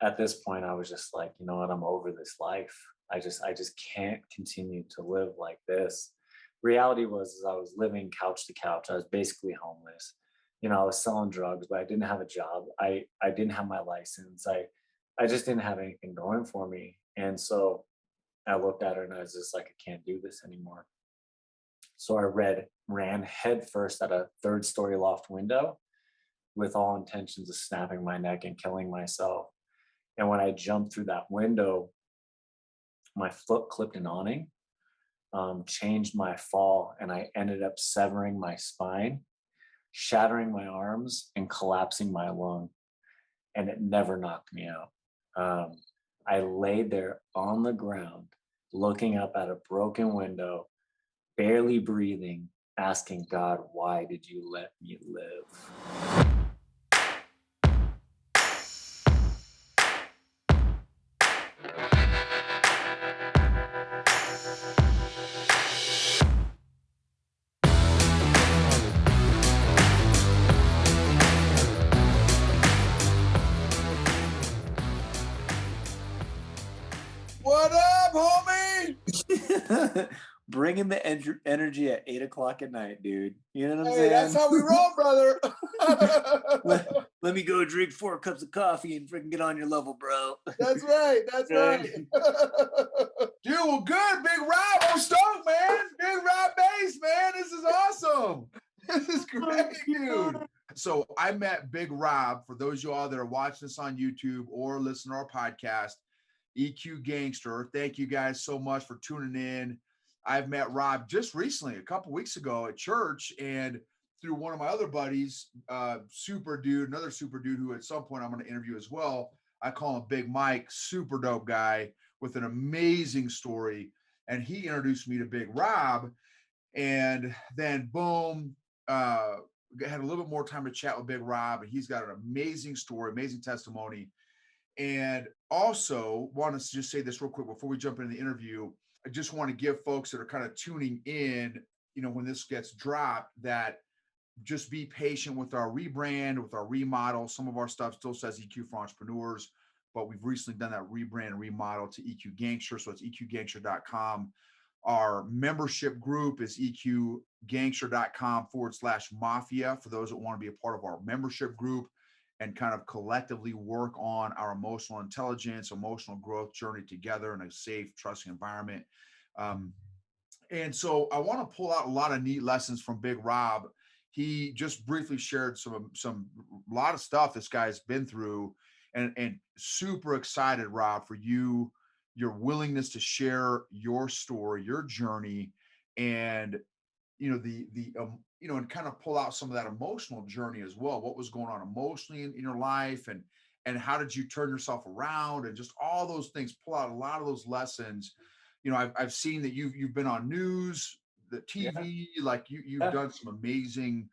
at this point, I was just like, you know what, I'm over this life. I just can't continue to live like this. Reality was is I was living couch to couch. I was basically homeless. You know, I was selling drugs, but I didn't have a job. I didn't have my license. I just didn't have anything going for me. And so I looked at her and I was just like, I can't do this anymore. So ran headfirst at a third story loft window with all intentions of snapping my neck and killing myself. And when I jumped through that window, my foot clipped an awning, changed my fall, and I ended up severing my spine, shattering my arms, and collapsing my lung. And it never knocked me out. Um, I laid there on the ground, looking up at a broken window, barely breathing, asking God, why did you let me live? What up, homie? Bringing the energy at 8 o'clock at night, dude. You know what I'm Hey, saying? that's how we roll, brother. let me go drink 4 cups of coffee and freaking get on your level, bro. That's right. That's right. Dude, well, good. Big Rob. I'm stoked, man. Big Rob Bass, man. This is awesome. This is great, dude. So I met Big Rob. For those of you all that are watching this on YouTube or listen to our podcast, EQ Gangster. Thank you guys so much for tuning in. I've met Rob just recently, a couple weeks ago at church, and through one of my other buddies, another super dude who at some point I'm going to interview as well. I call him Big Mike, super dope guy with an amazing story. And he introduced me to Big Rob. And then boom, had a little bit more time to chat with Big Rob. And he's got an amazing story, amazing testimony. And also want to just say this real quick before we jump into the interview. I just want to give folks that are kind of tuning in, when this gets dropped, that just be patient with our rebrand, with our remodel. Some of our stuff still says EQ for Entrepreneurs, but we've recently done that rebrand and remodel to EQ Gangster. So it's eqgangster.com. Our membership group is eqgangster.com/mafia for those that want to be a part of our membership group and kind of collectively work on our emotional intelligence, emotional growth journey together in a safe, trusting environment. And so I want to pull out a lot of neat lessons from Big Rob. He just briefly shared a lot of stuff this guy's been through, and super excited, Rob, for your willingness to share your story, your journey, and and kind of pull out some of that emotional journey as well. What was going on emotionally in your life, and how did you turn yourself around, and just all those things. Pull out a lot of those lessons. I've seen that you've been on news, the TV, like you've done some amazing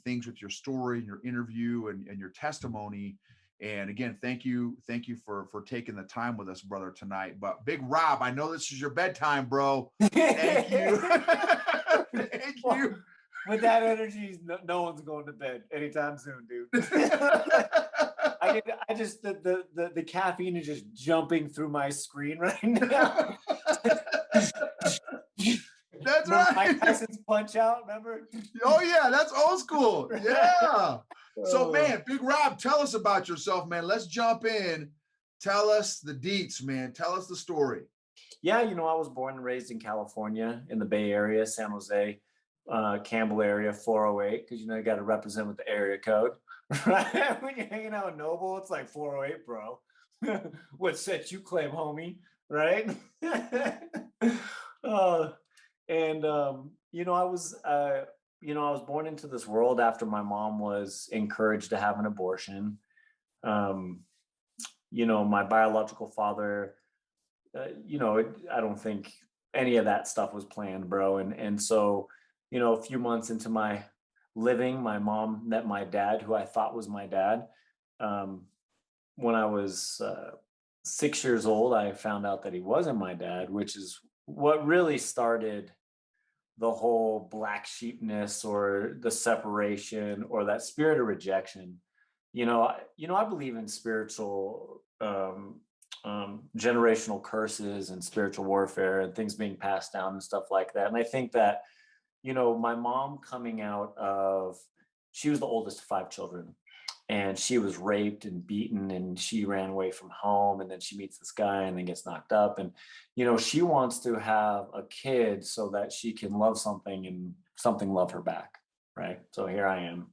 things with your story and your interview and your testimony. And again, thank you for taking the time with us, brother, tonight. But Big Rob, I know this is your bedtime, bro. Thank you. Thank you. With that energy, no one's going to bed anytime soon, dude. I just the caffeine is just jumping through my screen right now. That's remember right. Mike Tyson's Punch Out, remember? Oh yeah, that's old school. Yeah. So man, Big Rob, tell us about yourself, man. Let's jump in. Tell us the deets, man. Tell us the story. Yeah, I was born and raised in California, in the Bay Area, San Jose, Campbell area, 408, because you got to represent with the area code. Right? When you're hanging out with Noble, it's like 408, bro. What set you claim, homie? Right? I was born into this world after my mom was encouraged to have an abortion. My biological father, I don't think any of that stuff was planned, bro. And so, a few months into my living, my mom met my dad, who I thought was my dad. When I was 6 years old, I found out that he wasn't my dad, which is what really started the whole black sheepness or the separation or that spirit of rejection I believe in spiritual generational curses and spiritual warfare and things being passed down and stuff like that. And I think that, my mom coming out of, she was the oldest of five children, and she was raped and beaten, and she ran away from home, and then she meets this guy and then gets knocked up. And, she wants to have a kid so that she can love something and something love her back. Right. So here I am,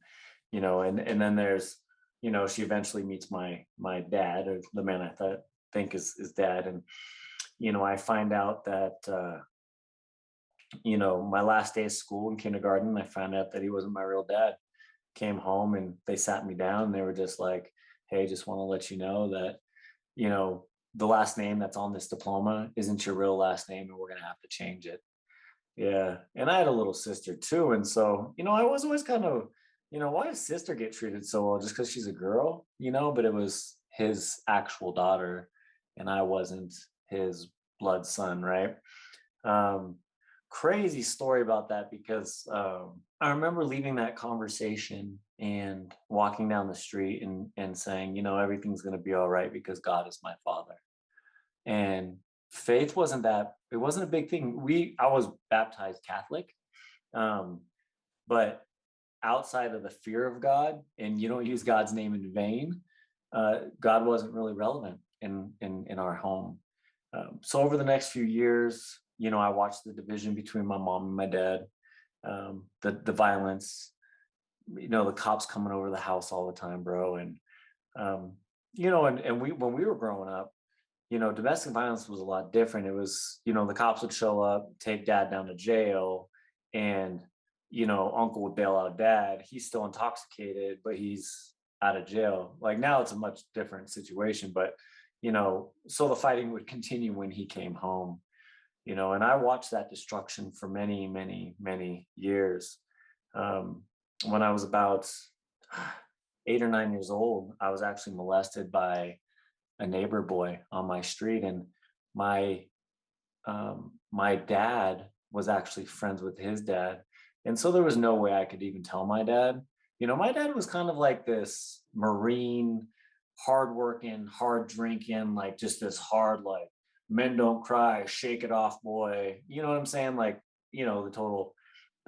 and then there's, she eventually meets my dad, or the man I think is dad. And, I find out that, my last day of school in kindergarten, I found out that he wasn't my real dad. Came home and they sat me down and they were just like, hey, just want to let you know that, you know, the last name that's on this diploma isn't your real last name and we're going to have to change it. Yeah. And I had a little sister too. And so, I was always kind of, why does sister get treated so well just because she's a girl, but it was his actual daughter and I wasn't his blood son, right? Um, Crazy story about that because I remember leaving that conversation and walking down the street and saying, everything's going to be all right because God is my father. And faith it wasn't a big thing. I was baptized Catholic, um, but outside of the fear of God, and you don't use God's name in vain, God wasn't really relevant in our home. So over the next few years, I watched the division between my mom and my dad, the violence, the cops coming over the house all the time, bro. And, and we, when we were growing up, domestic violence was a lot different. It was, the cops would show up, take dad down to jail, and, uncle would bail out dad. He's still intoxicated, but he's out of jail. Like now it's a much different situation, but, so the fighting would continue when he came home, and I watched that destruction for many, many, many years. Um, when I was about 8 or 9 years old, I was actually molested by a neighbor boy on my street, and my dad was actually friends with his dad, and so there was no way I could even tell my dad. My dad was kind of like this Marine, hardworking, hard drinking, like just this hard, like men don't cry, shake it off, boy. You know what I'm saying? Like, the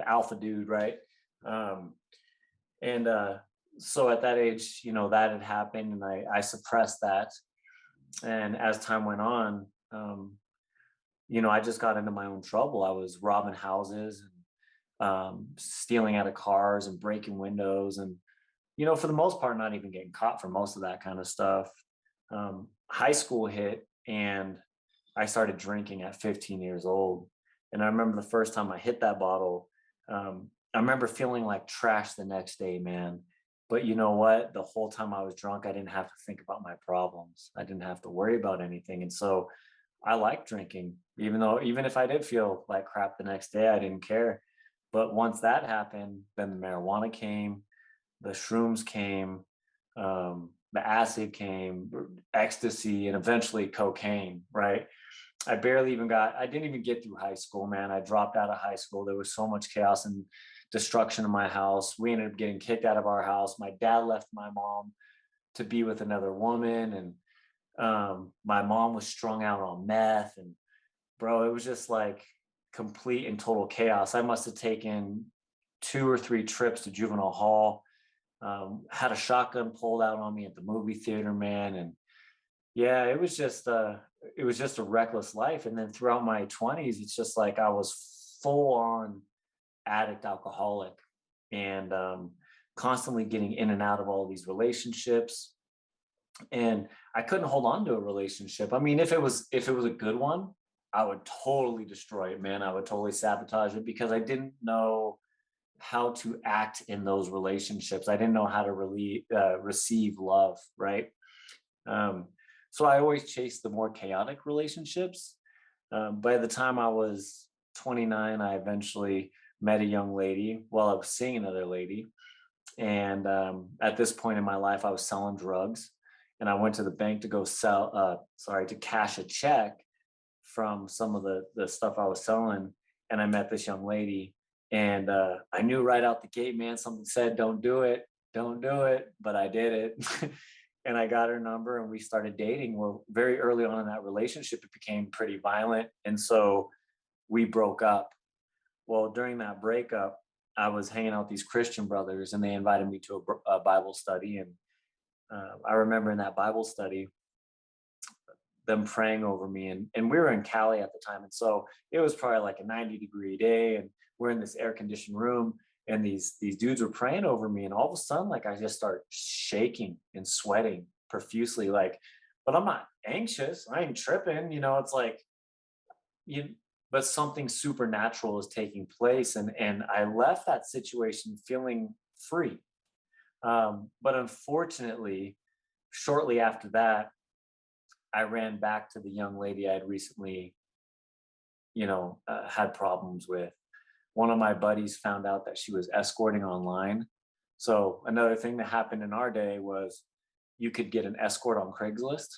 alpha dude, right? Um, and so at that age, that had happened, and I suppressed that. And as time went on, I just got into my own trouble. I was robbing houses and stealing out of cars and breaking windows, and for the most part, not even getting caught for most of that kind of stuff. High school hit, and I started drinking at 15 years old. And I remember the first time I hit that bottle, I remember feeling like trash the next day, man. But you know what? The whole time I was drunk, I didn't have to think about my problems. I didn't have to worry about anything. And so I liked drinking, even if I did feel like crap the next day, I didn't care. But once that happened, then the marijuana came, the shrooms came, the acid came, ecstasy, and eventually cocaine, right? I didn't even get through high school, man. I dropped out of high school. There was so much chaos and destruction in my house. We ended up getting kicked out of our house. My dad left my mom to be with another woman. And my mom was strung out on meth. And bro, it was just like complete and total chaos. I must have taken 2 or 3 trips to juvenile hall, had a shotgun pulled out on me at the movie theater, man. And yeah, it was just a reckless life. And then throughout my 20s, it's just like I was full on addict alcoholic, and constantly getting in and out of all these relationships. And I couldn't hold on to a relationship. I mean, if it was a good one, I would totally destroy it, man. I would totally sabotage it because I didn't know how to act in those relationships. I didn't know how to really receive love, right? Um, so I always chased the more chaotic relationships. By the time I was 29, I eventually met a young lady while I was seeing another lady. And at this point in my life, I was selling drugs. And I went to the bank to go to cash a check from some of the stuff I was selling. And I met this young lady. And I knew right out the gate, man, something said, don't do it. don't do it, but I did it. And I got her number and we started dating. Well, very early on in that relationship, it became pretty violent. And so we broke up. Well, during that breakup, I was hanging out with these Christian brothers and they invited me to a Bible study. And I remember in that Bible study, them praying over me. And we were in Cali at the time. And so it was probably like a 90-degree day. And we're in this air conditioned room. And these dudes were praying over me. And all of a sudden, like I just start shaking and sweating profusely. Like, but I'm not anxious. I ain't tripping. It's like, you but something supernatural is taking place. And I left that situation feeling free. But unfortunately, shortly after that, I ran back to the young lady I had recently, had problems with. One of my buddies found out that she was escorting online. So another thing that happened in our day was you could get an escort on Craigslist.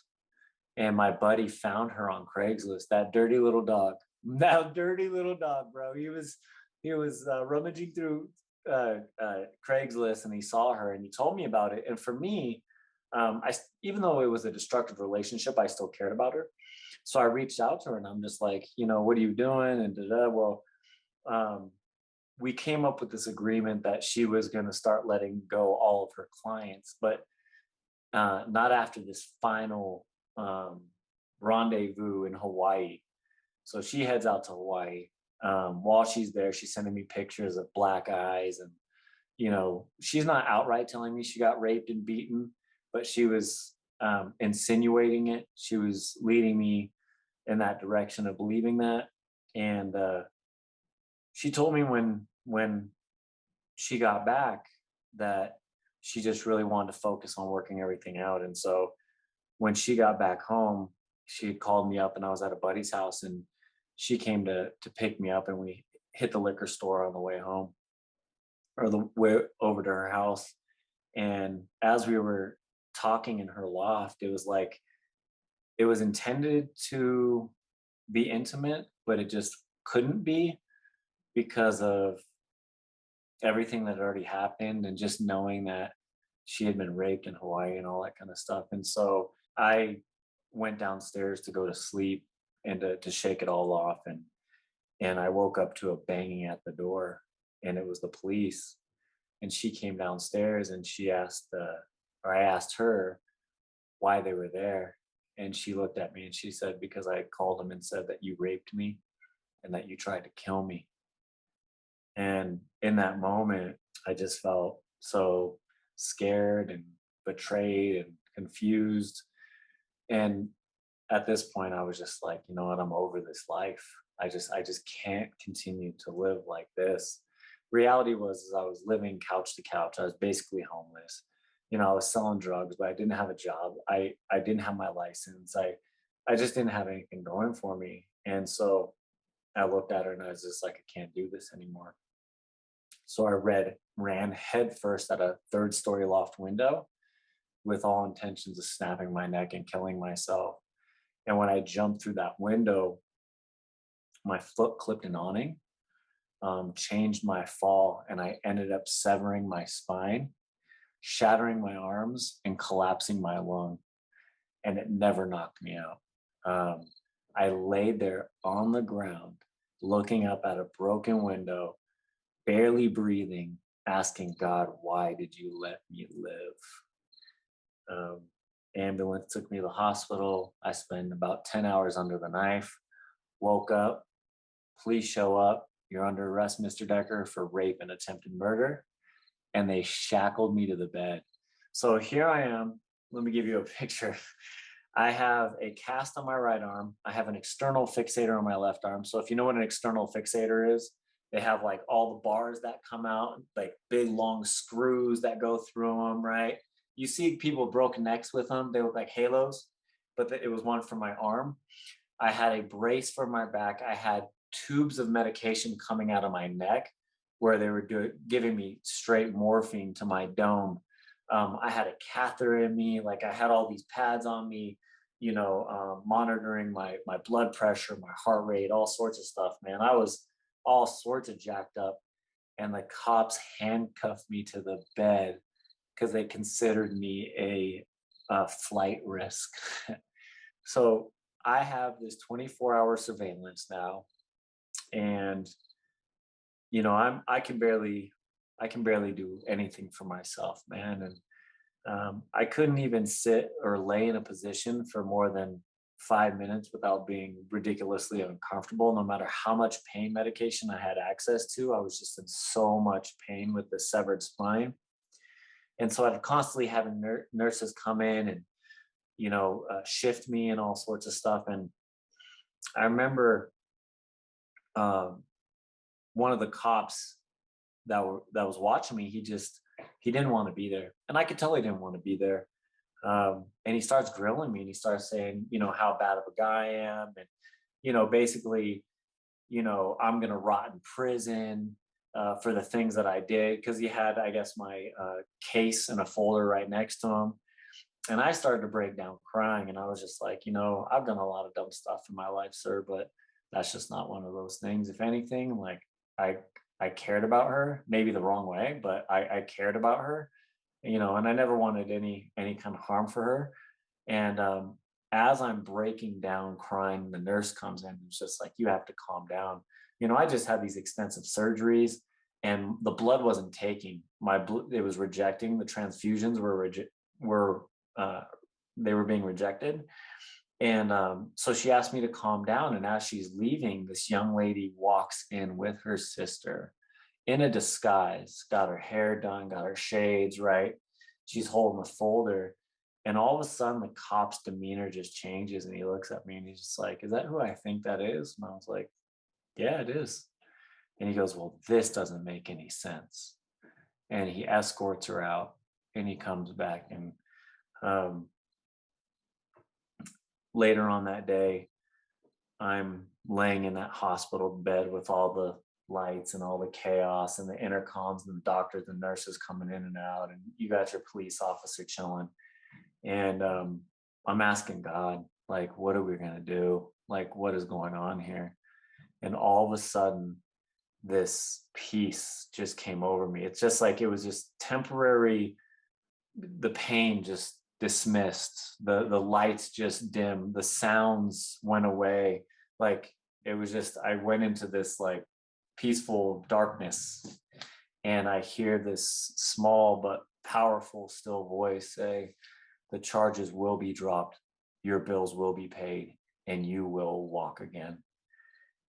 And my buddy found her on Craigslist. That dirty little dog. That dirty little dog, bro. He was rummaging through Craigslist and he saw her and he told me about it. And for me, even though it was a destructive relationship, I still cared about her. So I reached out to her and I'm just like, what are you doing? And well, we came up with this agreement that she was going to start letting go all of her clients, but not after this final rendezvous in Hawaii. So she heads out to Hawaii. While she's there, she's sending me pictures of black eyes. And, she's not outright telling me she got raped and beaten, but she was insinuating it. She was leading me in that direction of believing that. And she told me when she got back that she just really wanted to focus on working everything out. And so when she got back home, she had called me up and I was at a buddy's house and she came to pick me up and we hit the liquor store on the way home or the way over to her house. And as we were talking in her loft, it was like it was intended to be intimate, but it just couldn't be because of everything that had already happened and just knowing that she had been raped in Hawaii and all that kind of stuff. And so I went downstairs to go to sleep and to shake it all off. And I woke up to a banging at the door and it was the police. And she came downstairs and I asked her why they were there. And she looked at me and she said, because I had called them and said that you raped me and that you tried to kill me. And in that moment, I just felt so scared and betrayed and confused. And at this point, I was just like, you know what, I'm over this life. I just can't continue to live like this. Reality was is I was living couch to couch. I was basically homeless. I was selling drugs, but I didn't have a job. I didn't have my license. I just didn't have anything going for me. And so I looked at her and I was just like, I can't do this anymore. So I ran headfirst at a third-story loft window with all intentions of snapping my neck and killing myself. And when I jumped through that window, my foot clipped an awning, changed my fall, and I ended up severing my spine, shattering my arms, and collapsing my lung. And it never knocked me out. I laid there on the ground, looking up at a broken window, barely breathing, asking God, why did you let me live? Ambulance took me to the hospital. I spent about 10 hours under the knife, woke up, police show up. You're under arrest, Mr. Decker, for rape and attempted murder. And they shackled me to the bed. So here I am. Let me give you a picture. I have a cast on my right arm. I have an external fixator on my left arm. So if you know what an external fixator is, they have like all the bars that come out, like big long screws that go through them, right? You see people with broken necks with them. They look like halos, but it was one for my arm. I had a brace for my back. I had tubes of medication coming out of my neck where they were giving me straight morphine to my dome. I had a catheter in me. Like I had all these pads on me, monitoring my blood pressure, my heart rate, all sorts of stuff, man. I was all sorts of jacked up. And the cops handcuffed me to the bed because they considered me a flight risk. So I have this 24-hour surveillance now, and I can barely do anything for myself, man. And I couldn't even sit or lay in a position for more than 5 minutes without being ridiculously uncomfortable. No matter how much pain medication I had access to, I was just in so much pain with the severed spine. And so I'd constantly having nurses come in and shift me and all sorts of stuff. And I remember um, one of the cops that was watching me. He didn't want to be there, and I could tell he didn't want to be there. And he starts grilling me, and he starts saying, how bad of a guy I am, and basically, I'm gonna rot in prison for the things that I did, because he had, I guess, my case in a folder right next to him. And I started to break down crying, and I was just like, I've done a lot of dumb stuff in my life, sir, but that's just not one of those things. If anything, like I I cared about her, maybe the wrong way, but I cared about her, and I never wanted any kind of harm for her. And as I'm breaking down crying, the nurse comes in and it's just like, you have to calm down. I just had these extensive surgeries, and the blood wasn't taking. It was rejecting. The transfusions were uh, they were being rejected. And so she asked me to calm down. And as she's leaving, this young lady walks in with her sister in a disguise, got her hair done, got her shades, right? She's holding a folder. And all of a sudden, the cop's demeanor just changes. And he looks at me and he's just like, "Is that who I think that is?" And I was like, "Yeah, it is." And he goes, "Well, this doesn't make any sense." And he escorts her out, and he comes back. And um, later on that day, I'm laying in that hospital bed with all the lights and all the chaos and the intercoms and the doctors and nurses coming in and out, and you got your police officer chilling. And I'm asking God, like, what are we gonna do? Like, what is going on here? And all of a sudden, this peace just came over me. It's just like it was just temporary. The pain just dismissed, the lights just dimmed, the sounds went away. Like, it was just, I went into this like peaceful darkness, and I hear this small but powerful still voice say, "The charges will be dropped, your bills will be paid, and you will walk again."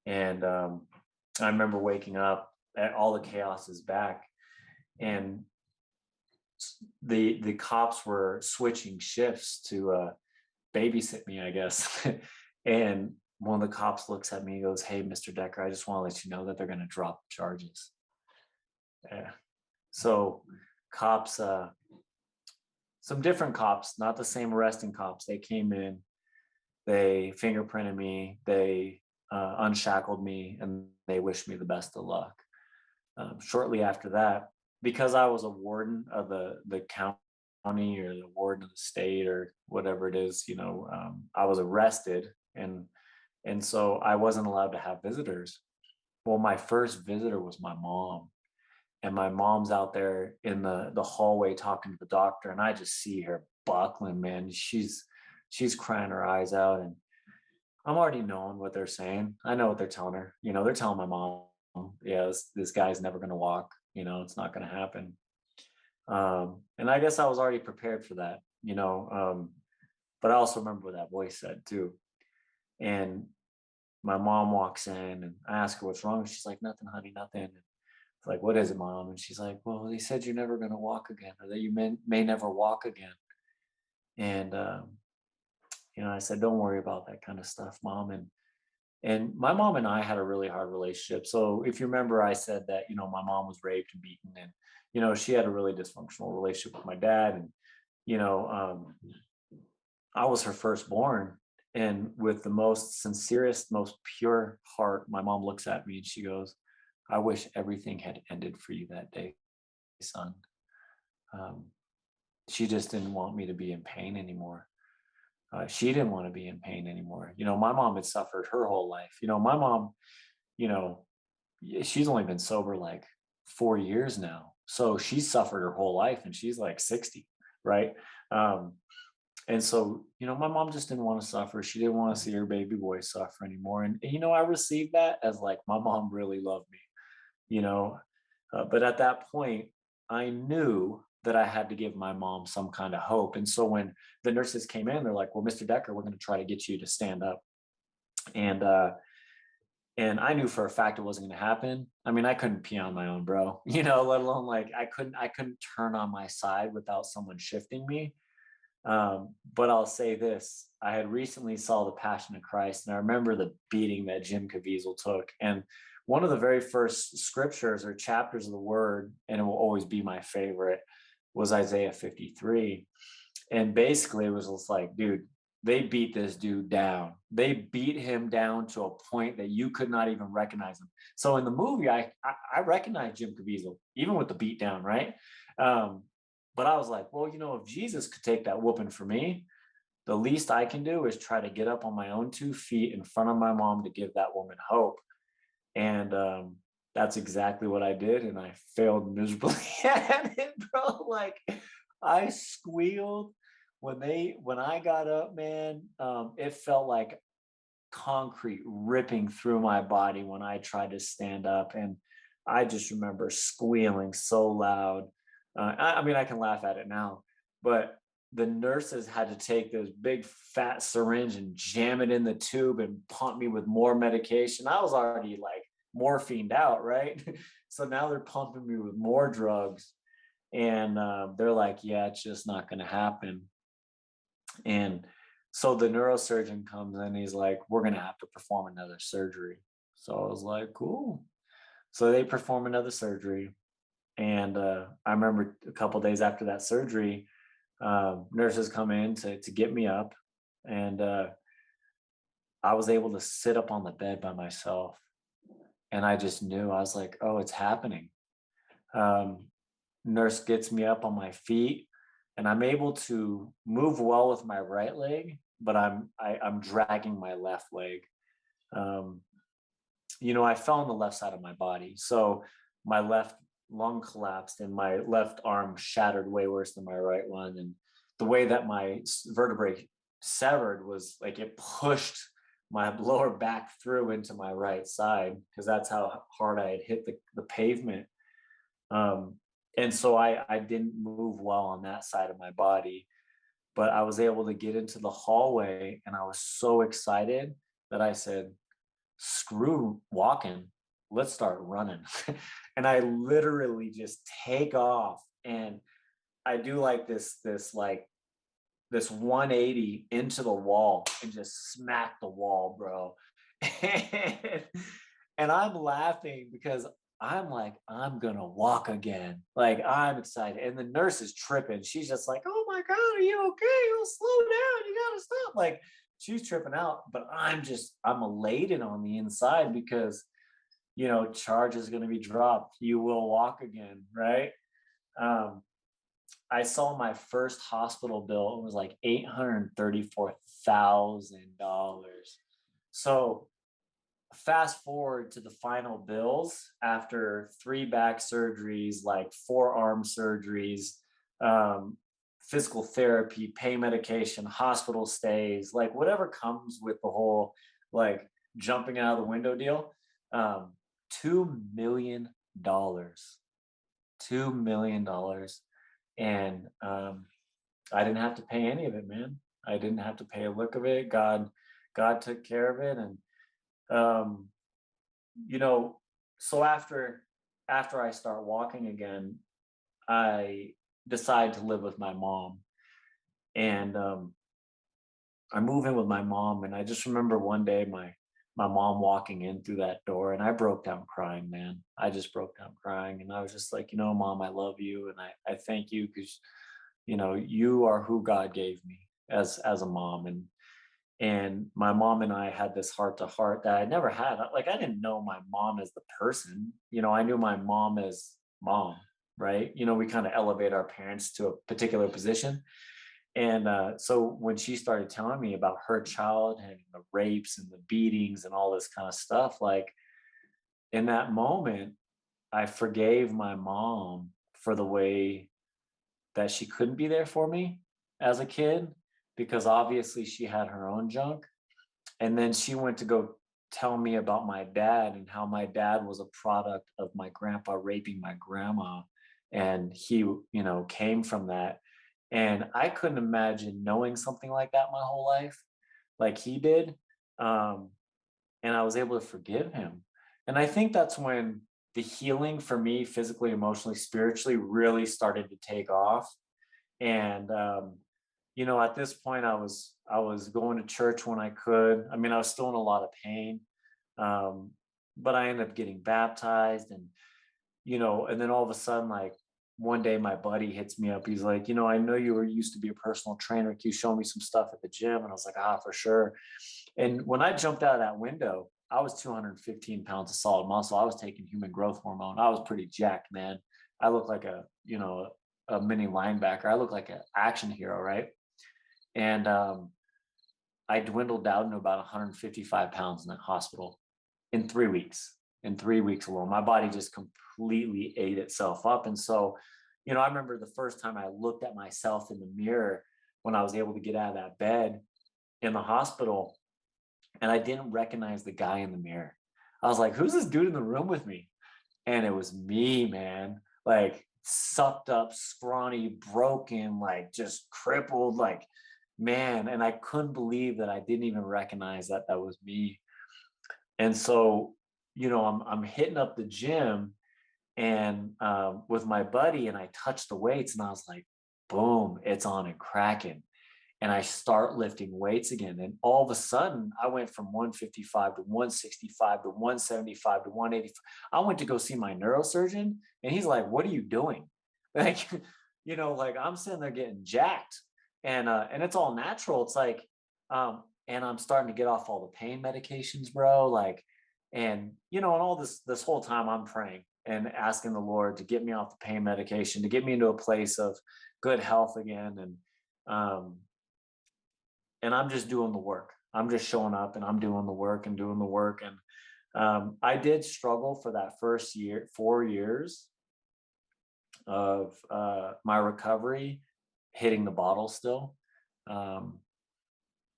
And I remember waking up, all the chaos is back, and the cops were switching shifts to babysit me, I guess. And one of the cops looks at me and goes, "Hey, Mr. Decker, I just want to let you know that they're going to drop charges." Yeah. So cops, some different cops, not the same arresting cops. They came in, they fingerprinted me, they unshackled me, and they wished me the best of luck. Shortly after that, because I was a warden of the county, or the warden of the state, or whatever it is, I was arrested, and so I wasn't allowed to have visitors. Well, my first visitor was my mom, and my mom's out there in the hallway talking to the doctor, and I just see her buckling, man. She's crying her eyes out, and I'm already knowing what they're saying. I know what they're telling her. They're telling my mom, "Yeah, this guy's never going to walk. It's not going to happen." And I guess I was already prepared for that. But I also remember what that voice said too. And my mom walks in, and I ask her what's wrong. She's like, "Nothing, honey, nothing." And it's like, "What is it, Mom?" And she's like, "Well, they said you're never going to walk again, or that you may never walk again." And I said, "Don't worry about that kind of stuff, Mom." And my mom and I had a really hard relationship. So if you remember, I said that, my mom was raped and beaten, and, she had a really dysfunctional relationship with my dad. And, you know, um, I was her firstborn. And with the most sincerest, most pure heart, my mom looks at me and she goes, "I wish everything had ended for you that day, son." Um, she just didn't want me to be in pain anymore. She didn't want to be in pain anymore. My mom had suffered her whole life. My mom, you know, she's only been sober like 4 years now. So she suffered her whole life and she's like 60, right? Um, and so, my mom just didn't want to suffer. She didn't want to see her baby boy suffer anymore. And I received that as like my mom really loved me, you know. But at that point, I knew that I had to give my mom some kind of hope. And so when the nurses came in, they're like, "Well, Mr. Decker, we're going to try to get you to stand up." And and I knew for a fact it wasn't going to happen. I mean, I couldn't pee on my own, bro. Let alone like I couldn't turn on my side without someone shifting me. But I'll say this: I had recently saw the Passion of Christ, and I remember the beating that Jim Caviezel took. And one of the very first scriptures or chapters of the Word, and it will always be my favorite, was Isaiah 53. And basically, it was just like, dude, they beat this dude down. They beat him down to a point that you could not even recognize him. So in the movie, I recognized Jim Caviezel, even with the beat down, right? Um, but I was like, well, if Jesus could take that whooping for me, the least I can do is try to get up on my own 2 feet in front of my mom to give that woman hope. And that's exactly what I did. And I failed miserably at it, bro. Like I squealed when I got up, man. It felt like concrete ripping through my body when I tried to stand up. And I just remember squealing so loud. I mean, I can laugh at it now, but the nurses had to take this big fat syringe and jam it in the tube and pump me with more medication. I was already like morphined out, right? So now they're pumping me with more drugs. And they're like, yeah, it's just not going to happen. And so the neurosurgeon comes in, he's like, we're going to have to perform another surgery. So I was like, cool. So they perform another surgery. And I remember a couple of days after that surgery, nurses come in to get me up. And I was able to sit up on the bed by myself. And I just knew, I was like, oh, it's happening. Um, Nurse gets me up on my feet and I'm able to move well with my right leg, but I'm dragging my left leg. Um, I fell on the left side of my body, so my left lung collapsed and my left arm shattered way worse than my right one. And the way that my vertebrae severed was like it pushed my lower back through into my right side because that's how hard I had hit the pavement. Um, and so I didn't move well on that side of my body, but I was able to get into the hallway and I was so excited that I said, screw walking, let's start running. And I literally just take off and I do like this 180 into the wall and just smack the wall, bro. and, and I'm laughing because I'm like, I'm gonna walk again. Like I'm excited. And the nurse is tripping. She's just like, oh my God, are you okay? Oh, slow down. You gotta stop. Like she's tripping out, but I'm elated on the inside because charge is gonna be dropped. You will walk again, right? Um, I saw my first hospital bill. It was like $834,000. So fast forward to the final bills after 3 back surgeries, like 4 arm surgeries, um, physical therapy, pain medication, hospital stays, like whatever comes with the whole like jumping out of the window deal. $2 million, $2 million. And I didn't have to pay any of it, man. I didn't have to pay a lick of it. God took care of it. And um, you know, so after I start walking again, I decide to live with my mom. And I move in with my mom. And I just remember one day my mom walking in through that door and I broke down crying, man. I just broke down crying. And I was just like, Mom, I love you. And I thank you because you are who God gave me as a mom. And my mom and I had this heart to heart that I never had. Like I didn't know my mom as the person. I knew my mom as mom, right? We kind of elevate our parents to a particular position. And so when she started telling me about her childhood and the rapes and the beatings and all this kind of stuff, like in that moment, I forgave my mom for the way that she couldn't be there for me as a kid, because obviously she had her own junk. And then she went to go tell me about my dad and how my dad was a product of my grandpa raping my grandma. And he, came from that. And I couldn't imagine knowing something like that my whole life, like he did. Um, and I was able to forgive him. And I think that's when the healing for me, physically, emotionally, spiritually, really started to take off. And at this point, I was going to church when I could. I mean, I was still in a lot of pain, um, but I ended up getting baptized, and then all of a sudden, like one day, my buddy hits me up. He's like, I know you were used to be a personal trainer. Can you show me some stuff at the gym? And I was like, for sure. And when I jumped out of that window, I was 215 pounds of solid muscle. I was taking human growth hormone. I was pretty jacked, man. I looked like a mini linebacker. I looked like an action hero, right? And I dwindled down to about 155 pounds in that hospital in 3 weeks. In 3 weeks alone, my body just completely ate itself up. And so, I remember the first time I looked at myself in the mirror when I was able to get out of that bed in the hospital, and I didn't recognize the guy in the mirror. I was like, who's this dude in the room with me? And it was me, man. Like sucked up, scrawny, broken, like just crippled, like man. And I couldn't believe that I didn't even recognize that that was me. And so, I'm hitting up the gym and with my buddy, and I touched the weights, and I was like, boom, it's on and cracking. And I start lifting weights again. And all of a sudden, I went from 155 to 165 to 175 to 185. I went to go see my neurosurgeon, and he's like, "What are you doing?" Like, like I'm sitting there getting jacked, and it's all natural. It's like, and I'm starting to get off all the pain medications, bro. Like, and all this whole time I'm praying and asking the Lord to get me off the pain medication, to get me into a place of good health again, um, and I'm just doing the work. I'm just showing up and I'm doing the work and doing the work. And I did struggle for that first year, 4 years of my recovery, hitting the bottle still. Um,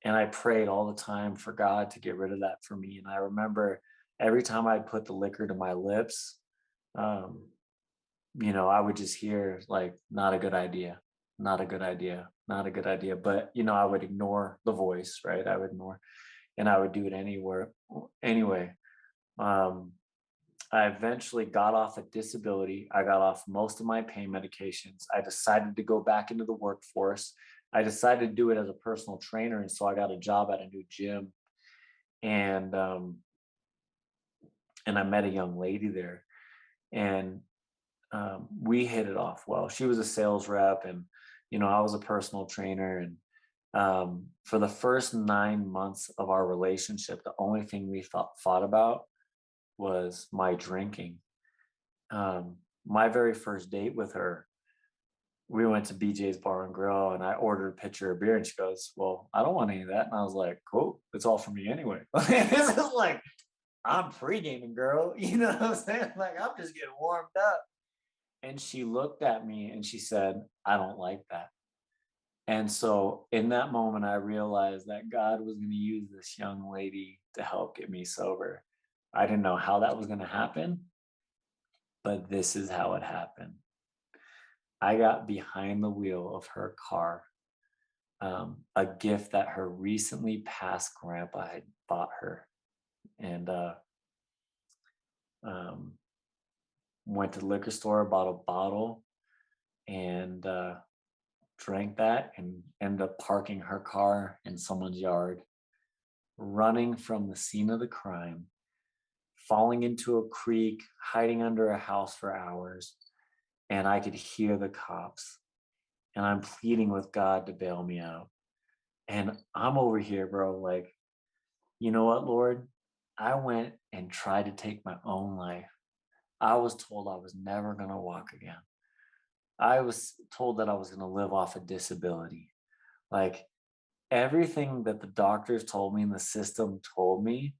and I prayed all the time for God to get rid of that for me. And I remember every time I'd put the liquor to my lips, um, I would just hear like, not a good idea, not a good idea, not a good idea. But, I would ignore the voice, right? I would ignore, and I would do it anyway. Um, I eventually got off a disability. I got off most of my pain medications. I decided to go back into the workforce. I decided to do it as a personal trainer. And so I got a job at a new gym, and, and I met a young lady there, and we hit it off well. She was a sales rep, and I was a personal trainer. And for the first 9 months of our relationship, the only thing we fought about was my drinking. My very first date with her, we went to BJ's Bar and Grill, and I ordered a pitcher of beer, and she goes, "Well, I don't want any of that." And I was like, "Cool, it's all for me anyway." This is like, I'm pre-gaming, girl. You know what I'm saying? Like, I'm just getting warmed up. And she looked at me and she said, "I don't like that." And so in that moment, I realized that God was going to use this young lady to help get me sober. I didn't know how that was going to happen, but this is how it happened. I got behind the wheel of her car, a gift that her recently passed grandpa had bought her, and um, went to the liquor store, bought a bottle, and drank that, and ended up parking her car in someone's yard, running from the scene of the crime, falling into a creek, hiding under a house for hours. And I could hear the cops. And I'm pleading with God to bail me out. And I'm over here, bro, like, you know what, Lord? I went and tried to take my own life. I was told I was never going to walk again. I was told that I was going to live off a disability. Like, everything that the doctors told me and the system told me,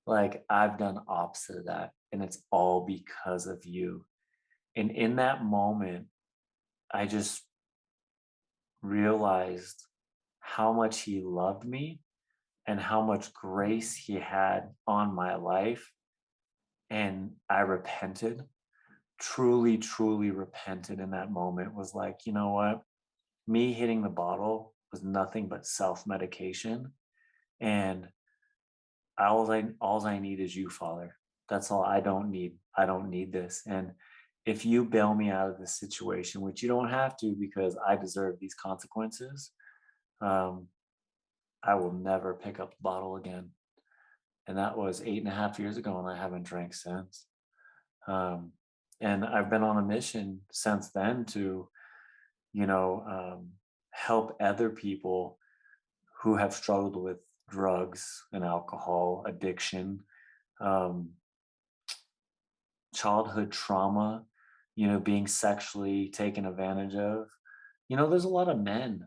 like, I've done opposite of that. And it's all because of you. And in that moment, I just realized how much he loved me and how much grace he had on my life. And I repented, truly, truly repented in that moment. Was like, you know what? Me hitting the bottle was nothing but self medication. And all I need is you, Father. That's all. I don't need this. And if you bail me out of this situation, which you don't have to because I deserve these consequences, um, I will never pick up the bottle again. And that was 8.5 years ago, and I haven't drank since. Um, and I've been on a mission since then to, you know, help other people who have struggled with drugs and alcohol addiction, um, childhood trauma, being sexually taken advantage of. There's a lot of men.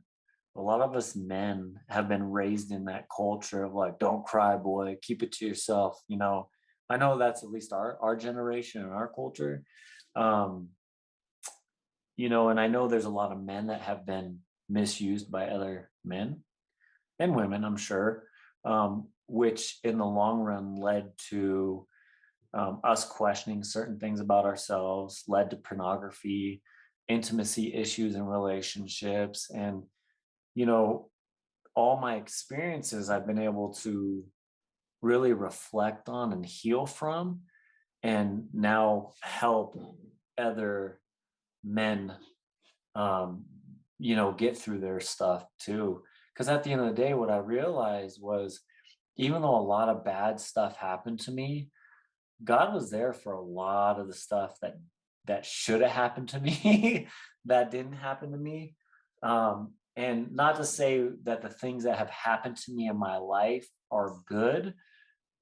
A lot of us men have been raised in that culture of like, don't cry, boy, keep it to yourself. I know that's at least our generation and our culture. Um, and I know there's a lot of men that have been misused by other men and women, I'm sure, which in the long run led to us questioning certain things about ourselves, led to pornography, intimacy issues in relationships. And, you know, all my experiences I've been able to really reflect on and heal from, and now help other men, um, get through their stuff too. Because at the end of the day, what I realized was even though a lot of bad stuff happened to me, God was there for a lot of the stuff that should have happened to me that didn't happen to me. And not to say that the things that have happened to me in my life are good,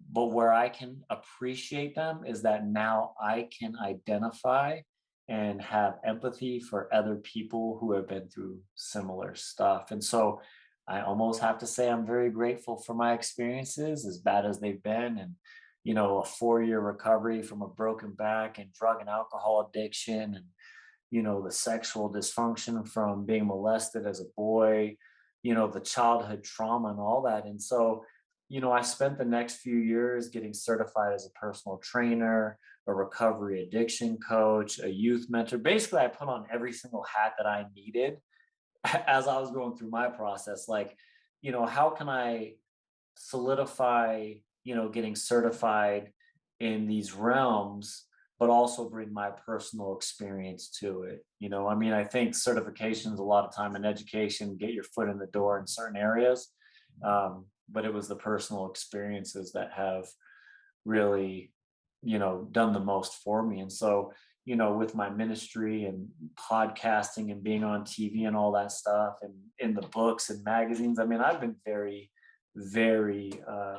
but where I can appreciate them is that now I can identify and have empathy for other people who have been through similar stuff. And so I almost have to say I'm very grateful for my experiences, as bad as they've been. And, a 4-year recovery from a broken back and drug and alcohol addiction, and, the sexual dysfunction from being molested as a boy, the childhood trauma and all that. And so, I spent the next few years getting certified as a personal trainer, a recovery addiction coach, a youth mentor. Basically, I put on every single hat that I needed as I was going through my process. Like, how can I solidify, getting certified in these realms, but also bring my personal experience to it? I think certifications a lot of time in education get your foot in the door in certain areas. But it was the personal experiences that have really, done the most for me. And so, with my ministry and podcasting and being on TV and all that stuff, and in the books and magazines, I've been very, very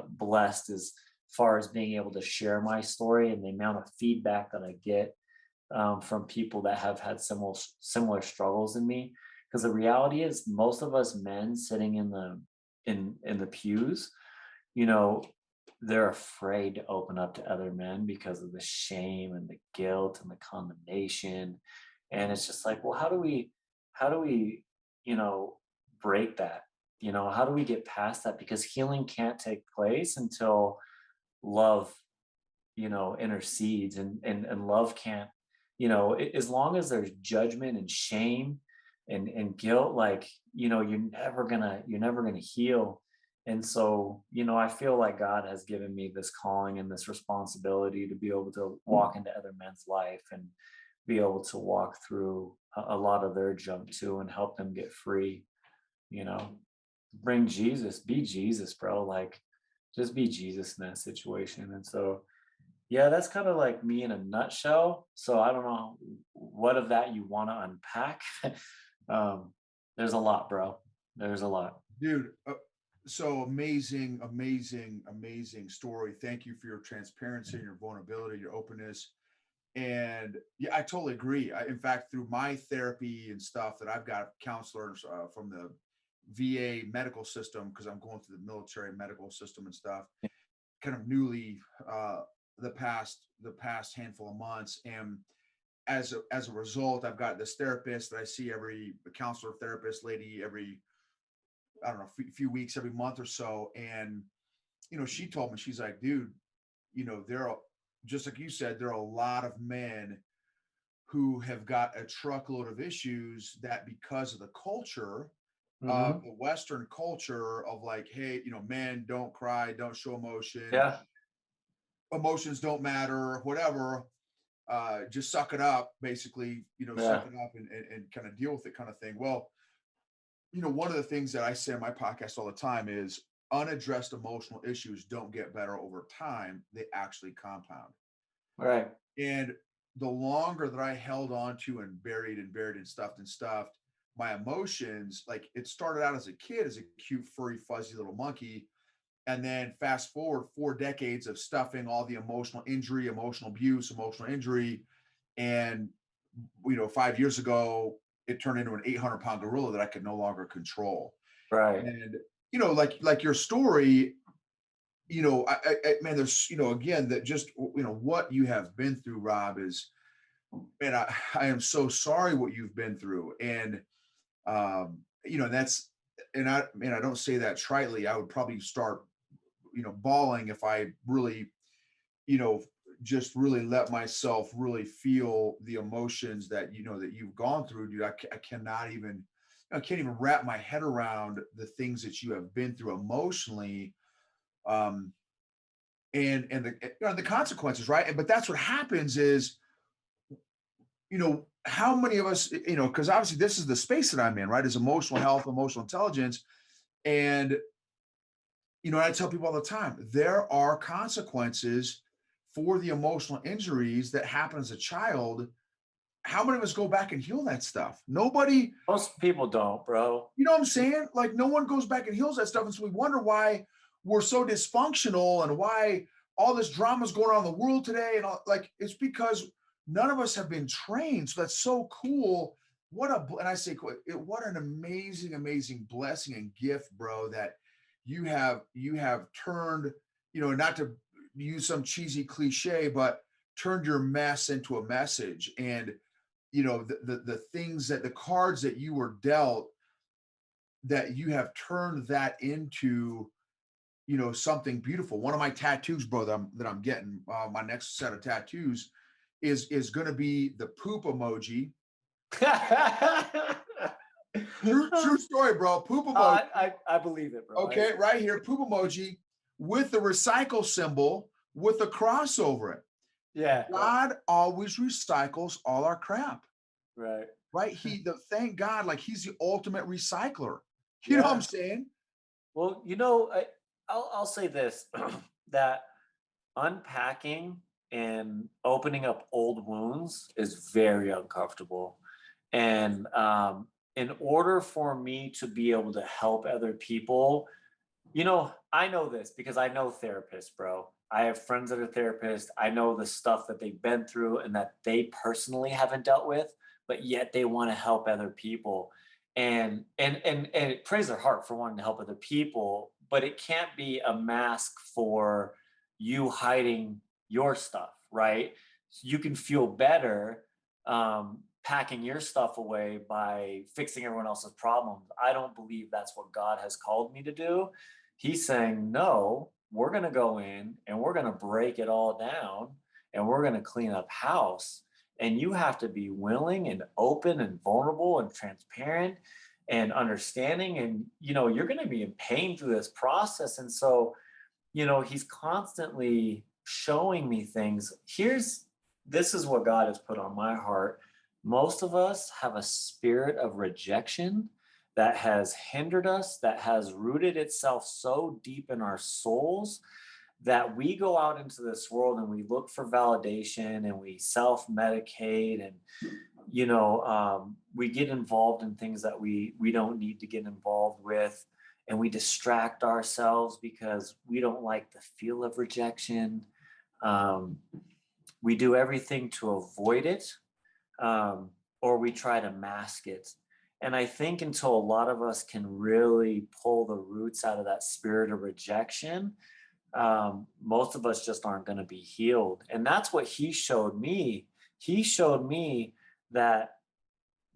blessed as far as being able to share my story and the amount of feedback that I get from people that have had similar struggles in me. Because the reality is, most of us men sitting in the pews, you know, they're afraid to open up to other men because of the shame and the guilt and the condemnation. And it's just like, well, how do we, you know, break that? How do we get past that? Because healing can't take place until love, intercedes, and love can't, as long as there's judgment and shame and guilt, like, you're never gonna heal. And so, I feel like God has given me this calling and this responsibility to be able to walk into other men's life and be able to walk through a lot of their junk too, and help them get free. you know Bring Jesus, be Jesus, bro. Like, just be Jesus in that situation. And so, yeah, that's kind of like me in a nutshell. So I don't know what of that you want to unpack. um, there's a lot, bro. There's a lot. Dude. So amazing, amazing, amazing story. Thank you for your transparency, your vulnerability, your openness. And yeah, I totally agree. In fact, through my therapy and stuff, that I've got counselors from the VA medical system, because I'm going through the military medical system and stuff, kind of newly, the past handful of months. And as a result, I've got this therapist that I see every counselor therapist lady every, I don't know, few weeks, every month or so. And, she told me, she's like, dude, there are, just like you said, there are a lot of men who have got a truckload of issues that because of the culture, Hmm. the Western culture of like, hey, men don't cry, don't show emotion, Yeah. emotions don't matter, whatever. Just suck it up, basically, suck Yeah. it up and kind of deal with it kind of thing. Well, one of the things that I say in my podcast all the time is unaddressed emotional issues don't get better over time. They actually compound. Right. And the longer that I held on to and buried and stuffed, my emotions, like it started out as a kid as a cute, furry, fuzzy little monkey. And then fast forward 4 decades of stuffing all the emotional injury, emotional abuse, emotional injury. And, 5 years ago, it turned into an 800-pound gorilla that I could no longer control. Right. And, like your story, man, there's, again, that just, what you have been through, Rob, is, man, I am so sorry what you've been through. And, that's, and I don't say that tritely. I would probably start, bawling if I really, you know, just really let myself really feel the emotions that, that you've gone through, dude. I cannot even, I can't even wrap my head around the things that you have been through emotionally. Um, and the consequences, right? But that's what happens is, how many of us, because obviously this is the space that I'm in, right? Is emotional health, emotional intelligence. And, I tell people all the time, there are consequences for the emotional injuries that happen as a child. How many of us go back and heal that stuff? Nobody, Most people don't, bro. you know what I'm saying? Like no one goes back and heals that stuff. And so we wonder why we're so dysfunctional and why all this drama is going on in the world today. And like, it's because none of us have been trained. So that's so cool. And I say, what an amazing, amazing blessing and gift, bro, that you have turned, not to use some cheesy cliche, but turned your mess into a message. And, the things that the cards that you were dealt, that you have turned that into, something beautiful. One of my tattoos, bro, that I'm getting, my next set of tattoos is going to be the poop emoji. True story, bro. Poop emoji. I believe it, bro. Okay, right here, poop emoji with the recycle symbol with a cross over it. Yeah, yeah, God always recycles all our crap, right. right? Thank God, like he's the ultimate recycler. You know what I'm Yeah. saying? Well, I'll say this that unpacking and opening up old wounds is very uncomfortable. And in order for me to be able to help other people, I know this because I know therapists, bro. I have friends that are therapists. I know the stuff that they've been through and that they personally haven't dealt with, but yet they want to help other people. And it praise their heart for wanting to help other people, but it can't be a mask for you hiding your stuff, right? You can feel better packing your stuff away by fixing everyone else's problems. I don't believe that's what God has called me to do. He's saying, no, we're going to go in and we're going to break it all down and we're going to clean up house. And you have to be willing and open and vulnerable and transparent and understanding. And, you're going to be in pain through this process. And so, he's constantly showing me things. This is what God has put on my heart. Most of us have a spirit of rejection that has hindered us, that has rooted itself so deep in our souls that we go out into this world and we look for validation and we self-medicate and we get involved in things that we don't need to get involved with, and we distract ourselves because we don't like the feel of rejection. um, we do everything to avoid it, or we try to mask it. And I think until a lot of us can really pull the roots out of that spirit of rejection, most of us just aren't going to be healed. And that's what he showed me. he showed me that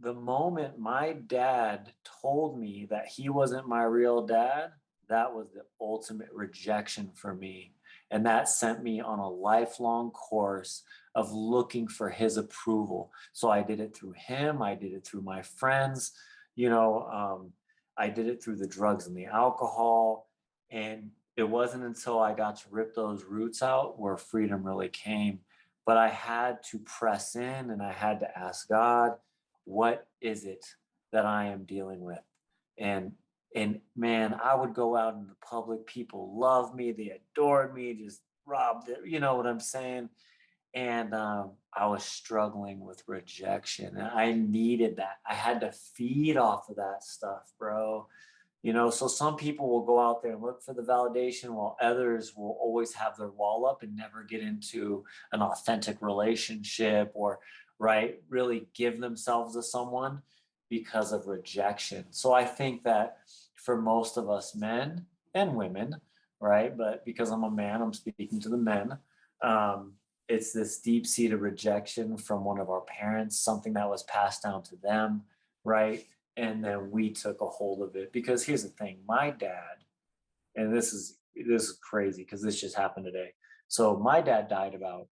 the moment my dad told me that he wasn't my real dad, that was the ultimate rejection for me. And that sent me on a lifelong course of looking for his approval. So I did it through him, I did it through my friends, you know, I did it through the drugs and the alcohol. And it wasn't until I got to rip those roots out where freedom really came. But I had to press in and I had to ask God, what is it that I am dealing with? And and man, I would go out in the public. People loved me, they adored me, just robbed it. You know what I'm saying? And I was struggling with rejection, and I needed that. I had to feed off of that stuff, bro. You know, so some people will go out there and look for the validation, while others will always have their wall up and never get into an authentic relationship or, right, really give themselves to someone because of rejection. So I think that for most of us men and women, right, but because I'm a man, I'm speaking to the men. Um, it's this deep seated rejection from one of our parents, something that was passed down to them, right? And then we took a hold of it. Because here's the thing, my dad, and this is crazy because this just happened today. So my dad died about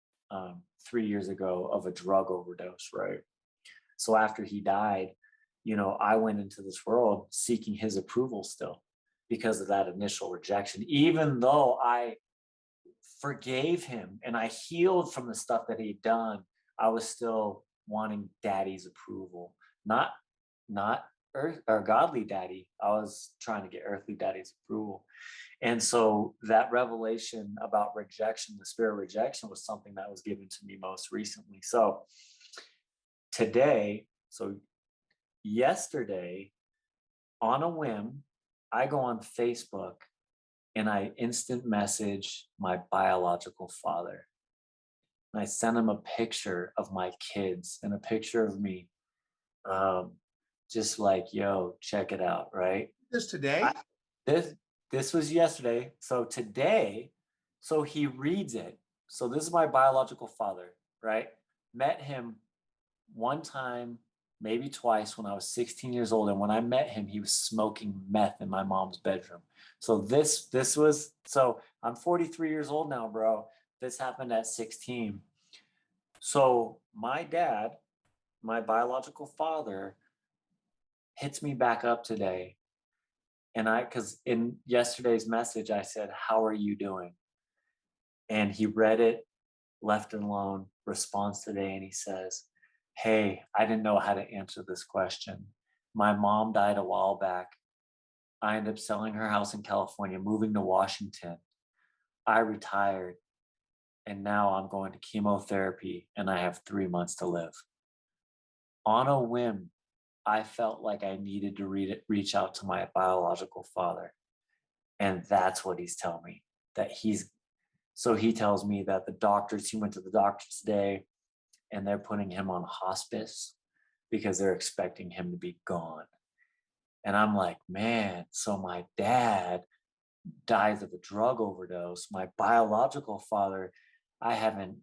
3 years ago of a drug overdose, right? So after he died, you know, I went into this world seeking his approval still because of that initial rejection, even though I forgave him and I healed from the stuff that he'd done. I was still wanting daddy's approval, not not earth or godly daddy. I was trying to get earthly daddy's approval. And so that revelation about rejection, the spirit of rejection, was something that was given to me most recently. So today, so yesterday, on a whim, I go on Facebook and I instant message my biological father. And I sent him a picture of my kids and a picture of me. Um, just like, yo, check it out, right? This today? I, this this was yesterday. So today, so he reads it. So this is my biological father, right? Met him one time, maybe twice when I was 16 years old. And when I met him, he was smoking meth in my mom's bedroom. So this was so I'm 43 years old now, bro. This happened at 16. So my dad, my biological father, hits me back up today. And because in yesterday's message, I said, "How are you doing?" And he read it, left it alone, responds today, and he says, "Hey, I didn't know how to answer this question. My mom died a while back. I ended up selling her house in California, moving to Washington. I retired, and now I'm going to chemotherapy, and I have 3 months to live." On a whim, I felt like I needed to reach out to my biological father. And that's what he's telling me, that so he tells me that he went to the doctor today and they're putting him on hospice because they're expecting him to be gone. And I'm like, man, so my dad dies of a drug overdose. My biological father, I haven't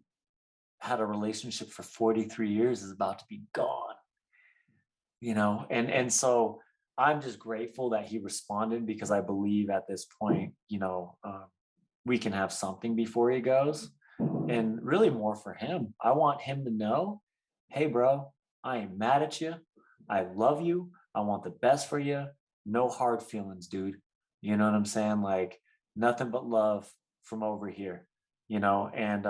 had a relationship for 43 years, is about to be gone, you know? And so I'm just grateful that he responded, because I believe at this point, you know, we can have something before he goes. And really more for him. I want him to know, hey, bro, I ain't mad at you. I love you. I want the best for you. No hard feelings, dude. You know what I'm saying? Like, nothing but love from over here, you know? And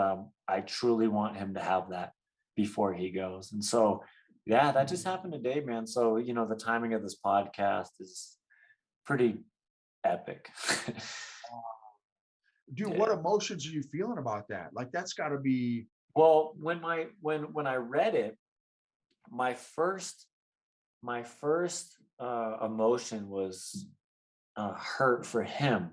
I truly want him to have that before he goes. And so, yeah, that just happened today, man. So, you know, the timing of this podcast is pretty epic. Dude, what Yeah. emotions are you feeling about that? Like that's got to be Well, when I read it, my first emotion was hurt for him,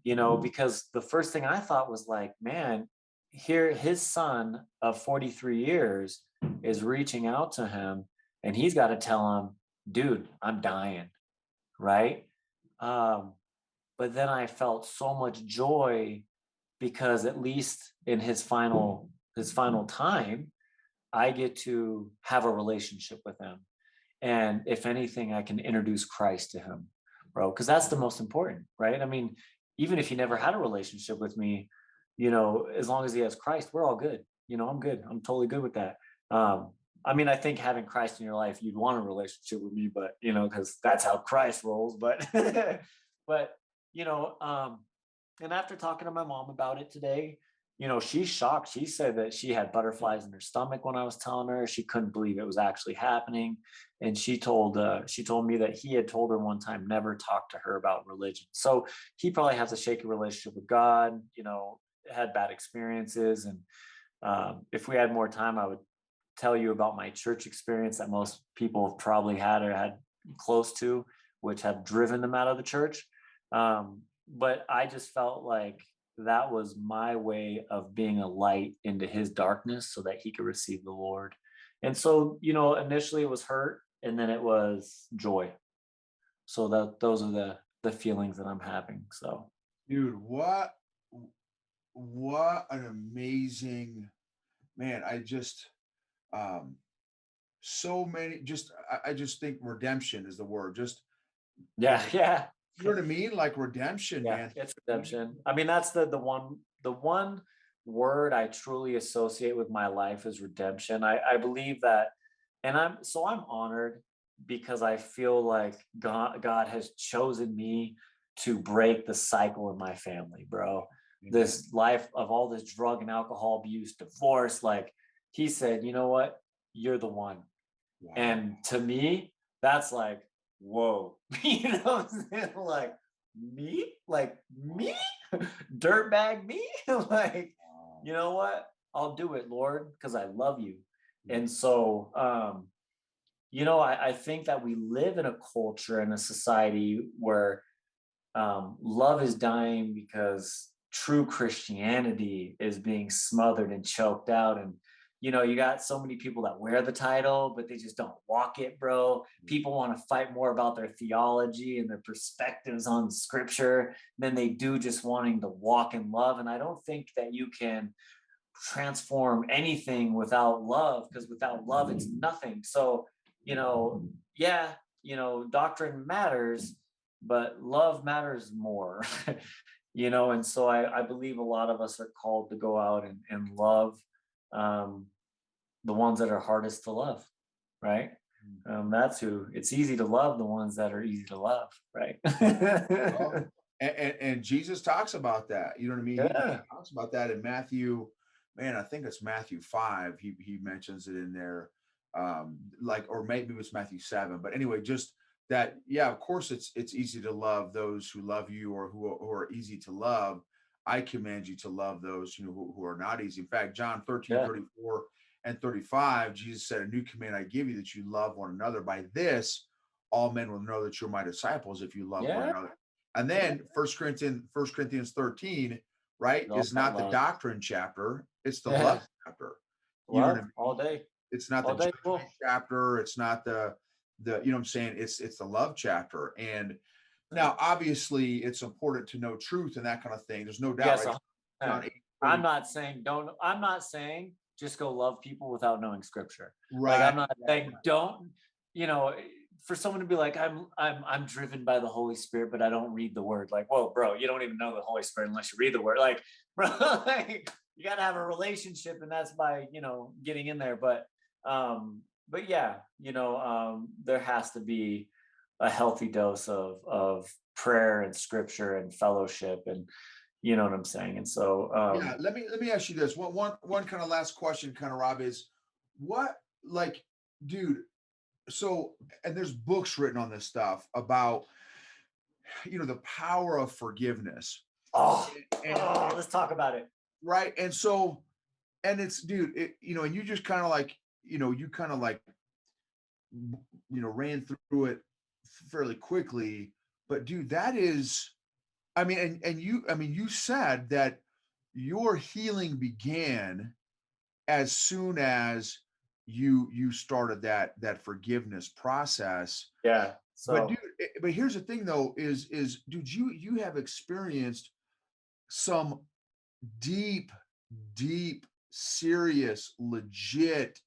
you know, because the first thing I thought was like, man, here his son of 43 years is reaching out to him, and he's got to tell him, dude, I'm dying, right? um, but then I felt so much joy, because at least in his final time, I get to have a relationship with him. And if anything, I can introduce Christ to him, bro, because that's the most important, right? I mean, even if he never had a relationship with me, as long as he has Christ, we're all good. I'm good. I'm totally good with that. Um, I mean, I think having Christ in your life, you'd want a relationship with me, but because that's how Christ rolls. But, but you know, um, and after talking to my mom about it today, she's shocked. She said that she had butterflies in her stomach when I was telling her. She couldn't believe it was actually happening, and she told me that he had told her one time never talk to her about religion. So he probably has a shaky relationship with God. Had bad experiences, and if we had more time, I would tell you about my church experience that most people have probably had or had close to, which have driven them out of the church. But I just felt like that was my way of being a light into his darkness so that he could receive the Lord. And so, initially it was hurt and then it was joy. So those are the feelings that I'm having. So Dude, what an amazing man. I just um so many just I just think redemption is the word. Just you yeah, know, yeah. you know what I mean? Like redemption, Yeah, man. it's redemption. I mean, that's the one word I truly associate with my life is redemption. I believe that, and I'm honored because I feel like God has chosen me to break the cycle in my family, bro. Amen. This life of all this drug and alcohol abuse, divorce, like he said, you know what? You're the one. Wow. And to me, that's like, whoa, what I'm saying? Like, me? Like, me? Dirtbag me? Like, Wow. you know what? I'll do it, Lord, because I love you. Yeah. And so, I think that we live in a culture and a society where love is dying because true Christianity is being smothered and choked out. And, you got so many people that wear the title, but they just don't walk it, bro. People want to fight more about their theology and their perspectives on scripture than they do just wanting to walk in love. And I don't think that you can transform anything without love, because without love, it's nothing. So, yeah, doctrine matters, but love matters more. And so I believe a lot of us are called to go out and love um, the ones that are hardest to love, right? That's who it's easy to love, the ones that are easy to love, right? Well, and Jesus talks about that. You know what I mean? He Yeah, talks about that in Matthew, man, I think it's Matthew 5. He mentions it in there. Like, or maybe it was Matthew 7. But anyway, just that, yeah, of course it's easy to love those who love you or who are easy to love. I command you to love those who are not easy. In fact, John 13, yeah, 34 and 35, Jesus said, a new command I give you that you love one another. By this, all men will know that you're my disciples if you love one yeah. another. And then First Corinthians 13, right, It's all is about not the love. doctrine chapter, it's the love Yeah, chapter. You know what I love mean? all day, It's not the all day. judgment Cool. chapter, it's not the you know what I'm saying? It's the love chapter. And now obviously it's important to know truth and that kind of thing. There's no doubt, Yes, right? John 100%. 8, I'm 30, not saying don't. I'm not saying just go love people without knowing scripture. Like right. I'm not saying don't. You know, for someone to be like, I'm driven by the Holy Spirit, but I don't read the Word. Like, whoa, bro, you don't even know the Holy Spirit unless you read the Word. Like, bro, like, you got to have a relationship, and that's by getting in there. But yeah, there has to be a healthy dose of prayer and scripture and fellowship, and you know what I'm saying. And so Yeah, let me ask you this. One kind of last question, kind of Rob, is what, like, dude, so, and there's books written on this stuff about the power of forgiveness. oh, And let's talk about it. right. And so, and it's, dude, and you just kind of like, you kind of like, ran through it fairly quickly. But dude, that is, I mean, you said that your healing began as soon as you started that forgiveness process. Yeah, But dude, so but here's the thing though, is dude, you have experienced some deep, deep, serious, legit,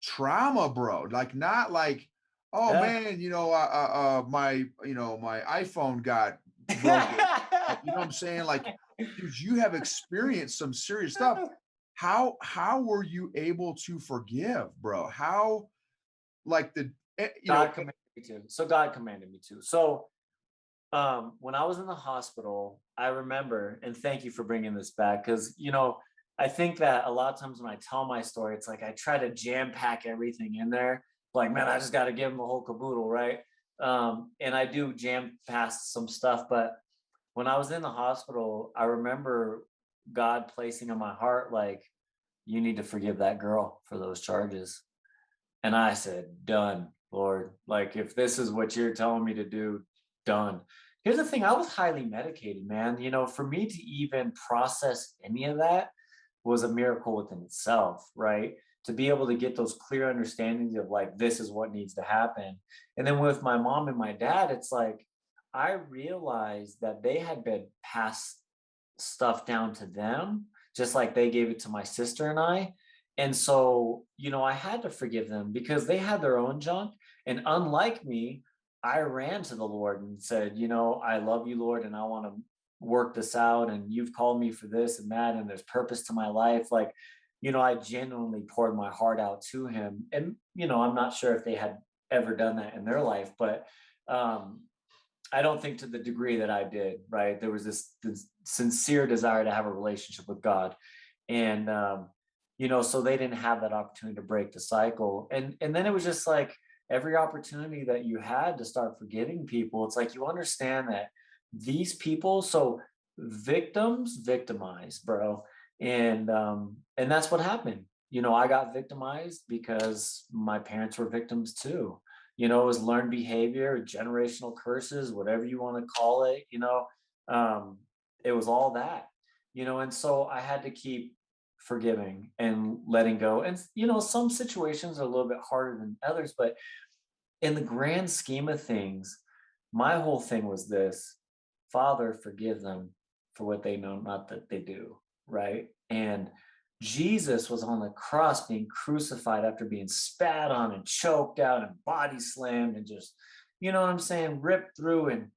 trauma, bro. Like not like, oh Yeah. man, my my iPhone got broken. You know what I'm saying? Like, dude, you have experienced some serious stuff. How were you able to forgive, bro? How like God commanded me to. So God commanded me to. So when I was in the hospital, I remember, and thank you for bringing this back, because I think that a lot of times when I tell my story, it's like I try to jam pack everything in there. Like, man, I just got to give them the whole caboodle, right? And I do jam past some stuff, but when I was in the hospital, I remember God placing in my heart, like, you need to forgive that girl for those charges. And I said, done, Lord. Like, if this is what you're telling me to do, done. Here's the thing, I was highly medicated, man. For me to even process any of that was a miracle within itself, right? To be able to get those clear understandings of like, this is what needs to happen. And then with my mom and my dad, it's like, I realized that they had been passed stuff down to them, just like they gave it to my sister and I. And so, I had to forgive them because they had their own junk. And unlike me, I ran to the Lord and said, I love you, Lord, and I want to work this out. And you've called me for this and that. And there's purpose to my life. Like, I genuinely poured my heart out to him. And, I'm not sure if they had ever done that in their life, but I don't think to the degree that I did, right? There was this sincere desire to have a relationship with God. And, so they didn't have that opportunity to break the cycle. And then it was just like every opportunity that you had to start forgiving people, it's like you understand that these people, so victims victimize, bro. And that's what happened. I got victimized because my parents were victims too. It was learned behavior, generational curses, whatever you want to call it. Um, it was all that. And so I had to keep forgiving and letting go. And some situations are a little bit harder than others, but in the grand scheme of things, my whole thing was this: Father, forgive them for what they know not that they do, right? And Jesus was on the cross being crucified after being spat on and choked out and body slammed and just, what I'm saying, ripped through and,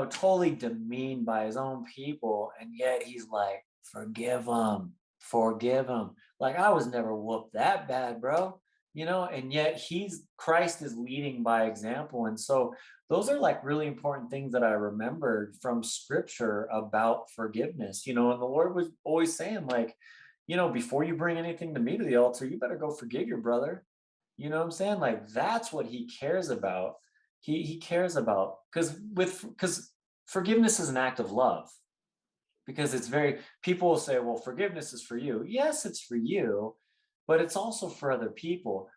totally demeaned by his own people. And yet he's like, forgive them, forgive them. Like, I was never whooped that bad, bro. And yet Christ is leading by example. And so those are like really important things that I remembered from scripture about forgiveness, and the Lord was always saying, like, before you bring anything to me to the altar, you better go forgive your brother. You know what I'm saying? Like, that's what he cares about. He cares about, because forgiveness is an act of love. Because it's very, people will say, well, forgiveness is for you. Yes, it's for you, but it's also for other people.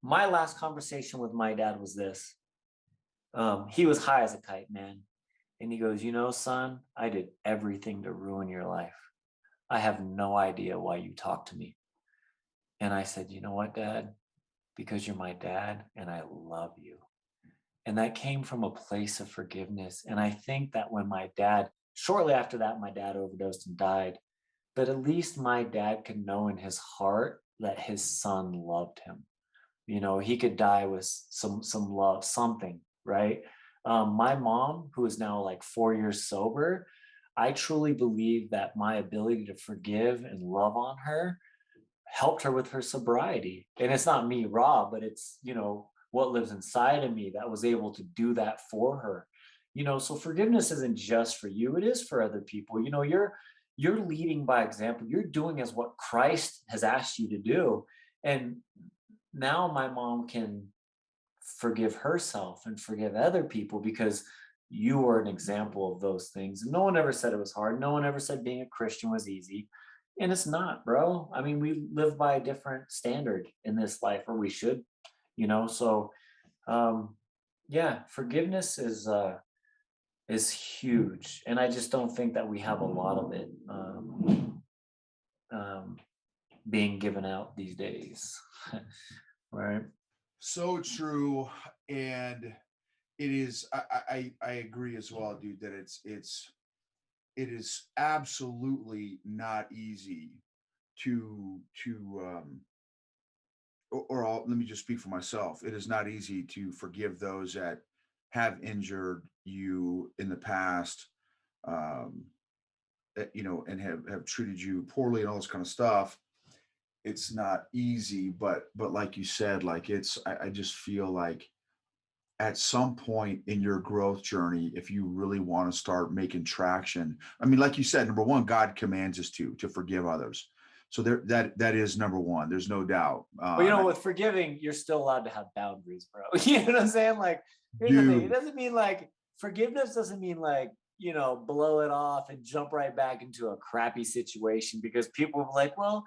My last conversation with my dad was this. He was high as a kite, man. And he goes, son, I did everything to ruin your life. I have no idea why you talk to me. And I said, you know what, Dad? Because you're my dad and I love you. And that came from a place of forgiveness. And I think that when shortly after that, my dad overdosed and died, but at least my dad could know in his heart that his son loved him. He could die with some love, something, right? My mom, who is now like 4 years sober, I truly believe that my ability to forgive and love on her helped her with her sobriety. And it's not me, Rob, but it's, what lives inside of me that was able to do that for her. So forgiveness isn't just for you, it is for other people. You're leading by example. You're doing as what Christ has asked you to do. And now my mom can forgive herself and forgive other people because you were an example of those things. And no one ever said it was hard. No one ever said being a Christian was easy. And it's not, bro. I mean, we live by a different standard in this life, or we should, so yeah, forgiveness is huge. And I just don't think that we have a lot of it um, being given out these days. Right. So true. And it is, I agree as well, dude, that it is absolutely not easy to let me just speak for myself. It is not easy to forgive those that have injured you in the past, um, and have treated you poorly and all this kind of stuff. It's not easy, but like you said, like I just feel like at some point in your growth journey, if you really want to start making traction, I mean, like you said, number one, God commands us to forgive others. So that is number one. There's no doubt. But And I with forgiving, you're still allowed to have boundaries, bro. You know what I'm saying? Like, here's the thing. It do. doesn't mean like forgiveness doesn't mean like, blow it off and jump right back into a crappy situation because people are like, well,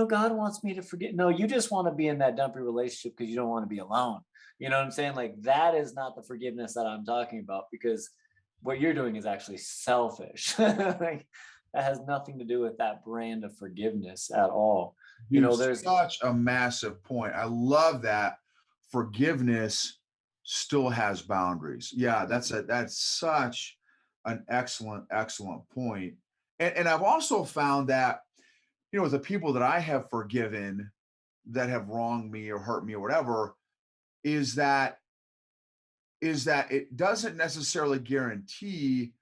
God wants me to forget. No, you just want to be in that dumpy relationship because you don't want to be alone. You know what I'm saying? Like, that is not the forgiveness that I'm talking about because what you're doing is actually selfish. Like, that has nothing to do with that brand of forgiveness at all. Dude, There's such a massive point. I love that forgiveness still has boundaries. Yeah, that's such an excellent point. And I've also found that, the people that I have forgiven that have wronged me or hurt me or whatever, is that it doesn't necessarily guarantee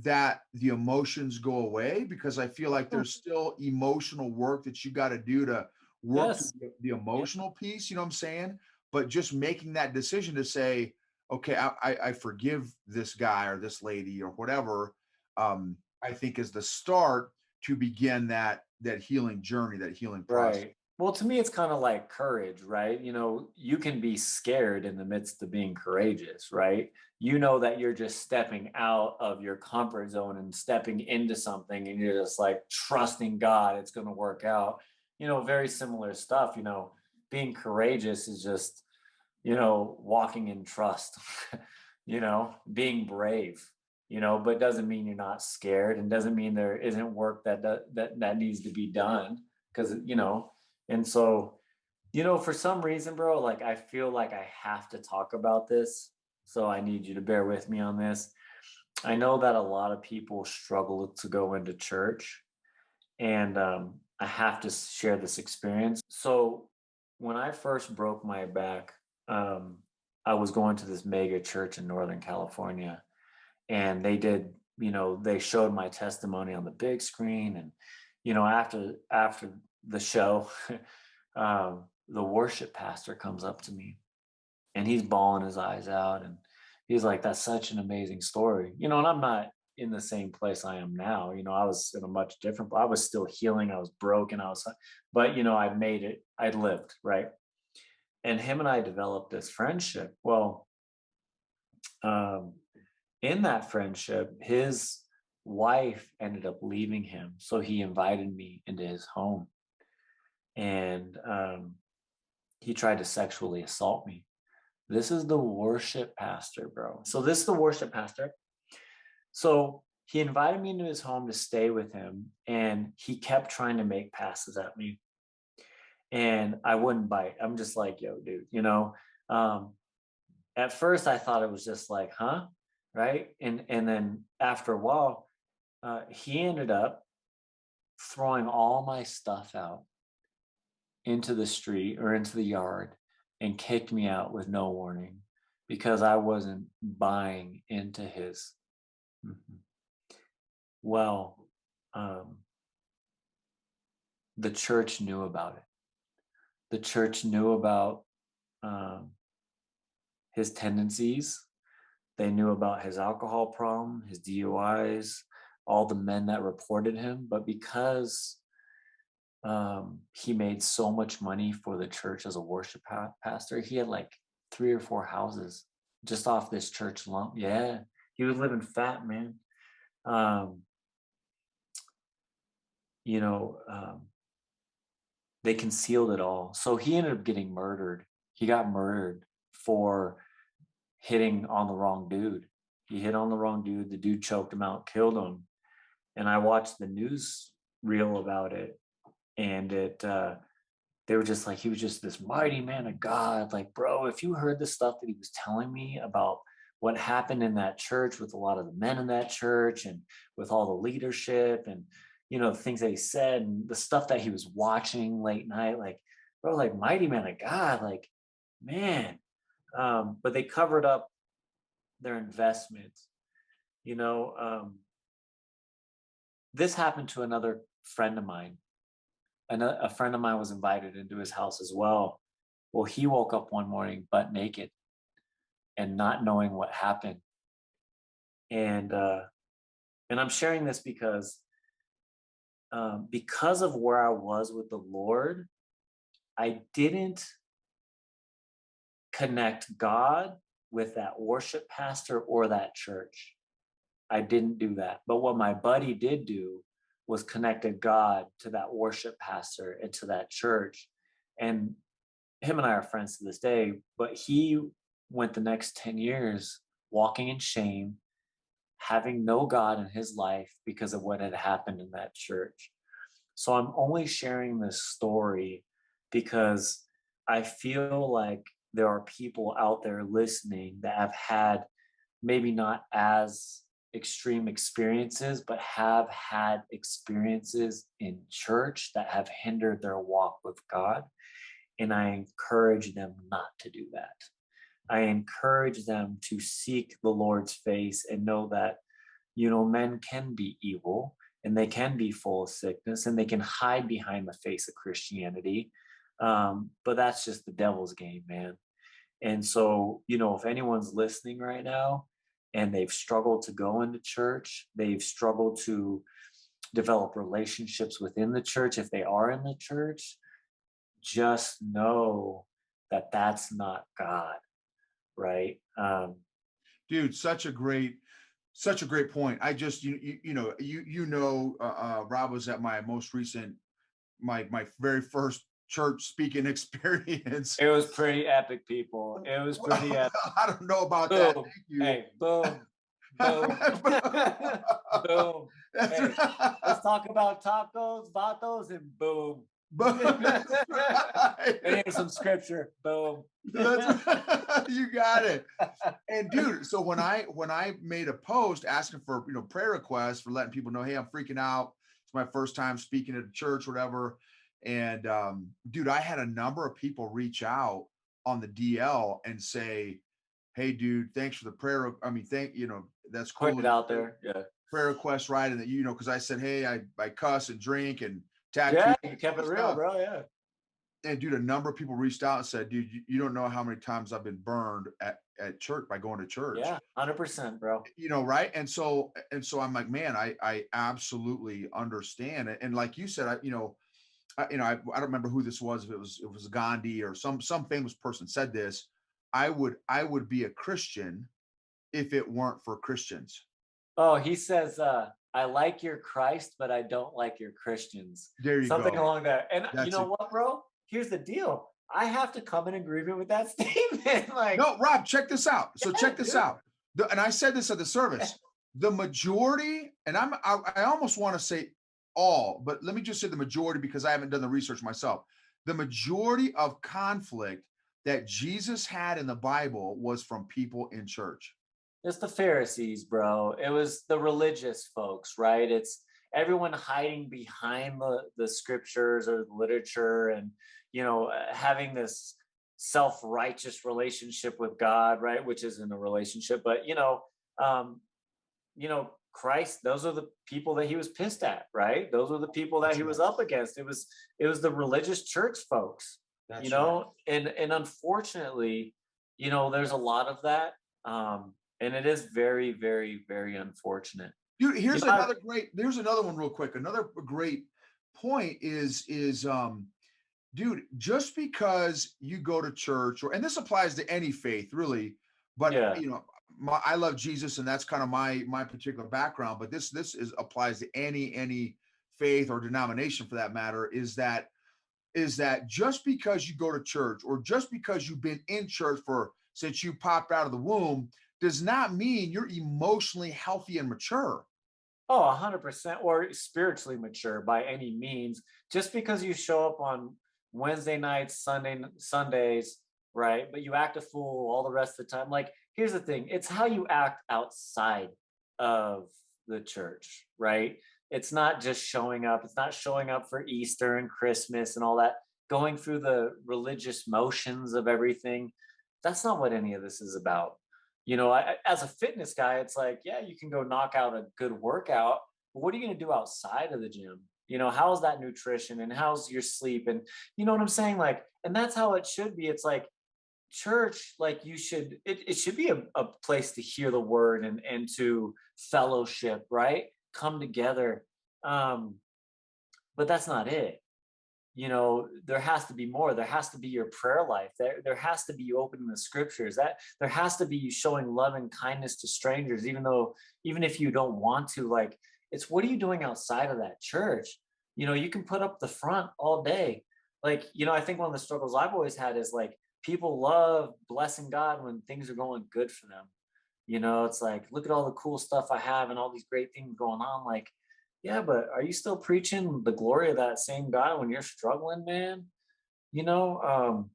that the emotions go away, because I feel like there's still emotional work that you got to do to work through yes. the Yeah. emotional piece. You know what I'm saying? But just making that decision to say, okay, I forgive this guy or this lady or whatever, I think is the start to begin that healing journey, that healing process. Right. Well, to me, it's kind of like courage, right? You can be scared in the midst of being courageous, right? You know that you're just stepping out of your comfort zone and stepping into something, and you're just like trusting God it's going to work out. Very similar stuff. Being courageous is just, walking in trust, being brave, but doesn't mean you're not scared and doesn't mean there isn't work that needs to be done because and so for some reason, bro, like I feel like I have to talk about this, so I need you to bear with me on this. I know that a lot of people struggle to go into church, and I have to share this experience. So when I first broke my back, um, I was going to this mega church in Northern California, and they showed my testimony on the big screen, and after the show, the worship pastor comes up to me and he's bawling his eyes out, and he's like, that's such an amazing story. And I'm not in the same place I am now. I was in a much different, I was still healing, I was broken, but I made it, I lived, right? And him and I developed this friendship. Well, um, in that friendship, his wife ended up leaving him. So he invited me into his home, and he tried to sexually assault me. This is the worship pastor, bro. So this is the worship pastor. So he invited me into his home to stay with him, and he kept trying to make passes at me, and I wouldn't bite. I'm just like, yo, dude. Um, at first, I thought it was just like, huh, right? And then after a while, he ended up throwing all my stuff out into the street or into the yard and kicked me out with no warning because I wasn't buying into his. Mhm. Well, um, the church knew about it. The church knew about um, his tendencies. They knew about his alcohol problem, his DUIs, all the men that reported him. But because he made so much money for the church as a worship pastor, he had like 3 or 4 houses just off this church alone. Yeah, he was living fat, man. Um, you know, um, they concealed it all. So he ended up getting murdered. He got murdered for hitting on the wrong dude. He hit on the wrong dude. The dude choked him out, killed him. And I watched the news reel about it, and they were just like, he was just this mighty man of God. Like, bro, if you heard the stuff that he was telling me about what happened in that church with a lot of the men in that church and with all the leadership and, the things that he said and the stuff that he was watching late night, like, bro, like mighty man of God, like, man. But they covered up their investment. You know, this happened to another friend of mine. A friend of mine was invited into his house as well. Well, he woke up one morning butt naked and not knowing what happened. And and I'm sharing this because of where I was with the Lord, I didn't connect God with that worship pastor or that church. I didn't do that. But what my buddy did do was connected God to that worship pastor and to that church. And him and I are friends to this day, but he went the next 10 years walking in shame, having no God in his life because of what had happened in that church. So I'm only sharing this story because I feel like there are people out there listening that have had maybe not as extreme experiences, but have had experiences in church that have hindered their walk with God. And I encourage them not to do that. I encourage them to seek the Lord's face and know that, men can be evil and they can be full of sickness and they can hide behind the face of Christianity. But that's just the devil's game, man. And so, if anyone's listening right now and they've struggled to go into church, they've struggled to develop relationships within the church, if they are in the church, just know that that's not God, right? Dude, such a great point. I just, Rob was at my most recent, my very first church speaking experience. It was pretty epic, people. It was pretty epic. I don't know about that. Boom. Thank you. Hey, boom. Boom. Boom. Hey, let's talk about tacos, vatos, and boom. That's right. And here's some scripture. Boom. You got it. And dude, so when I made a post asking for prayer requests for letting people know, hey, I'm freaking out. It's my first time speaking at a church, whatever. And dude, I had a number of people reach out on the DL and say, hey, dude, thanks for the prayer. I mean, that's cool. Put it out there. Yeah. Prayer request, right? And that because I said, hey, I cuss and drink and tattoo. Yeah, you kept it real, bro. Yeah. And dude, a number of people reached out and said, dude, you don't know how many times I've been burned at church by going to church. Yeah, 100%, bro. Right. And so I'm like, man, I absolutely understand it. And like you said, I don't remember who this was, if it was Gandhi or some famous person said this. I would be a Christian if it weren't for Christians. Oh, he says, I like your Christ, but I don't like your Christians. There you Something go. along that. And That's you know what, bro? Here's the deal. I have to come in agreement with that statement. Like, no, Rob, check this out. So check this dude. out. And I said this at the service. The majority, and I almost want to say all, but let me just say the majority because I haven't done the research myself. The majority of conflict that Jesus had in the Bible was from people in church. It's the Pharisees, bro. It was the religious folks, right? It's everyone hiding behind the scriptures or the literature and, having this self-righteous relationship with God, right? Which isn't a relationship, but, Christ, those are the people that he was pissed at, right? Those were the people that he was up against. It was the religious church folks, That's right. and unfortunately, there's a lot of that. And it is very, very, very unfortunate. Dude, there's another one real quick. Another great point is dude, just because you go to church and this applies to any faith really, but Yeah. I love Jesus and that's kind of my particular background, but this applies to any faith or denomination for that matter, is that just because you go to church or just because you've been in church since you popped out of the womb does not mean you're emotionally healthy and mature. Oh, 100%, or spiritually mature by any means. Just because you show up on Wednesday nights, Sundays, right? But you act a fool all the rest of the time. Like, here's the thing: it's how you act outside of the church, right? It's not just showing up. It's not showing up for Easter and Christmas and all that. going through the religious motions of everything. That's not what any of this is about. As a fitness guy, it's like, yeah, you can go knock out a good workout, but what are you going to do outside of the gym? How's that nutrition and how's your sleep? And you know what I'm saying? Like, and that's how it should be. It's like church, like it should be a place to hear the word and to fellowship, right? Come together. Um, but that's not it. There has to be more. There has to be your prayer life. There has to be you opening the scriptures. That there has to be you showing love and kindness to strangers, even if you don't want to. Like, it's what are you doing outside of that church? You can put up the front all day. Like, I think one of the struggles I've always had is like people love blessing God when things are going good for them. It's like, look at all the cool stuff I have and all these great things going on. Like, yeah, but are you still preaching the glory of that same God when you're struggling, man? You know, um,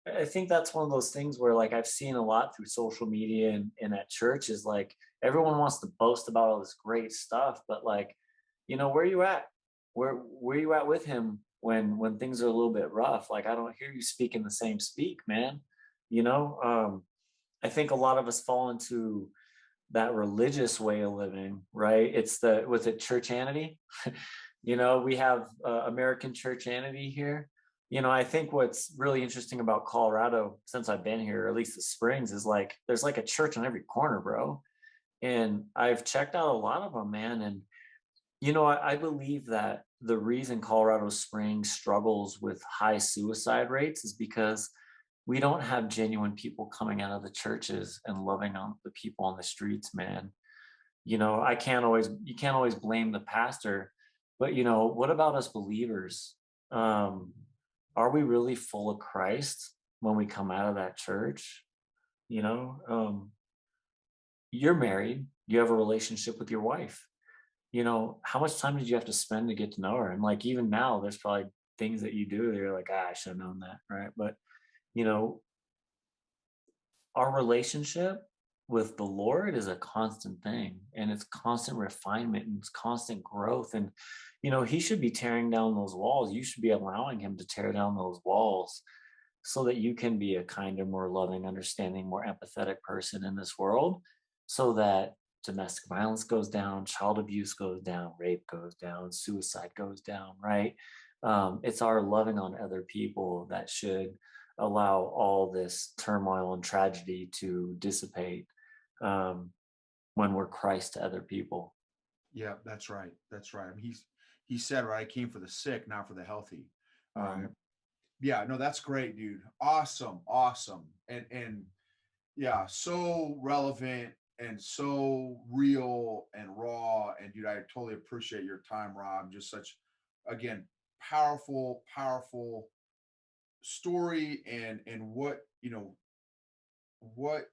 I think that's one of those things where, like, I've seen a lot through social media and at church is like everyone wants to boast about all this great stuff, but like, where are you at? Where are you at with him when things are a little bit rough? Like, I don't hear you speaking the same speak, man. You know, I think a lot of us fall into that religious way of living, right? It's the with it churchanity. We have American churchanity here. I think what's really interesting about Colorado since I've been here, or at least the Springs, is like there's like a church on every corner, bro. And I've checked out a lot of them, man. And I believe that the reason Colorado Springs struggles with high suicide rates is because we don't have genuine people coming out of the churches and loving on the people on the streets, man. You can't always blame the pastor, but what about us believers? Um, are we really full of Christ when we come out of that church? You know, um, you're married, you have a relationship with your wife. How much time did you have to spend to get to know her? And like even now, there's probably things that you do that you're like, I should have known that, right? But you know, our relationship with the Lord is a constant thing and it's constant refinement and it's constant growth. And, He should be tearing down those walls. You should be allowing Him to tear down those walls so that you can be a kinder, more loving, understanding, more empathetic person in this world so that domestic violence goes down, child abuse goes down, rape goes down, suicide goes down, right? It's our loving on other people that should allow all this turmoil and tragedy to dissipate um, when we're Christ to other people. Yeah, that's right. That's right. I mean, he said, right, I came for the sick, not for the healthy. Right. Um, yeah, no, that's great, dude. Awesome, awesome. And yeah, so relevant and so real and raw. And dude, I totally appreciate your time, Rob. Just such, again, powerful, powerful story and what what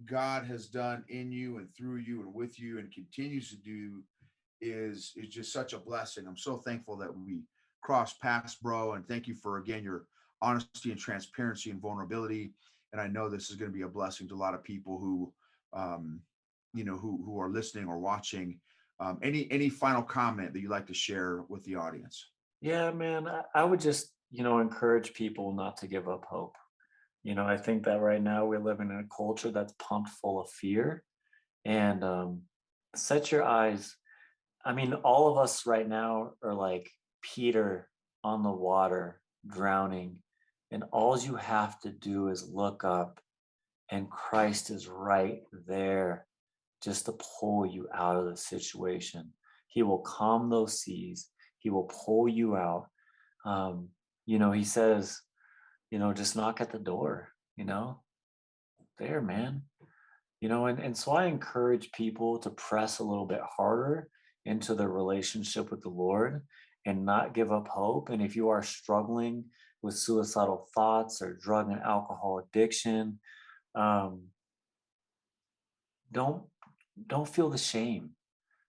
God has done in you and through you and with you and continues to do is just such a blessing. I'm so thankful that we crossed paths, bro. And thank you for again your honesty and transparency and vulnerability. And I know this is going to be a blessing to a lot of people who who are listening or watching. Any final comment that you'd like to share with the audience? Yeah, man, I would just, encourage people not to give up hope. I think that right now we're living in a culture that's pumped full of fear and set your eyes. I mean, all of us right now are like Peter on the water, drowning, and all you have to do is look up, and Christ is right there just to pull you out of the situation. He will calm those seas, He will pull you out. He says, just knock at the door, there, man. And so I encourage people to press a little bit harder into their relationship with the Lord and not give up hope. And if you are struggling with suicidal thoughts or drug and alcohol addiction, um, don't don't feel the shame.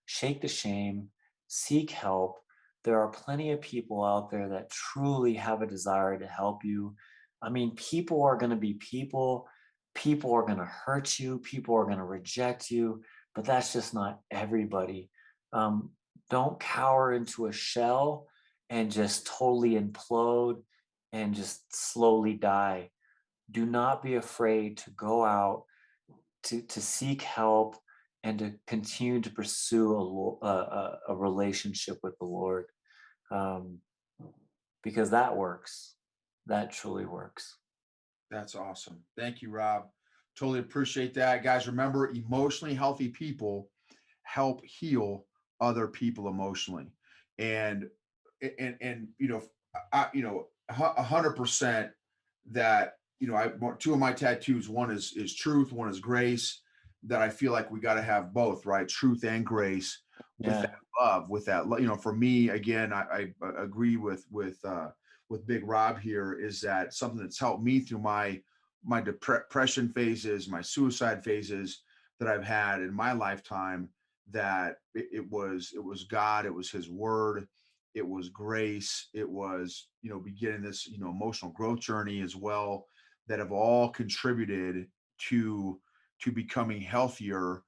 Shake the shame, seek help. There are plenty of people out there that truly have a desire to help you. I mean, people are going to be people. People are going to hurt you. People are going to reject you, but that's just not everybody. Um, don't cower into a shell and just totally implode. and just slowly die. Do not be afraid to go out to seek help and to continue to pursue a relationship with the Lord, um, because that works. That truly works. That's awesome. Thank you, Rob. Totally appreciate that. Guys, remember, emotionally healthy people help heal other people emotionally. And and I 100% that, I two of my tattoos, one is truth, one is grace, that I feel like we got to have both, right? Truth and grace with that Yeah, love, with that, for me, again, I agree with Big Rob here, is that something that's helped me through my depression phases, my suicide phases that I've had in my lifetime, that it was God, it was his word, it was grace, it was, beginning this, emotional growth journey as well, that have all contributed to becoming healthier,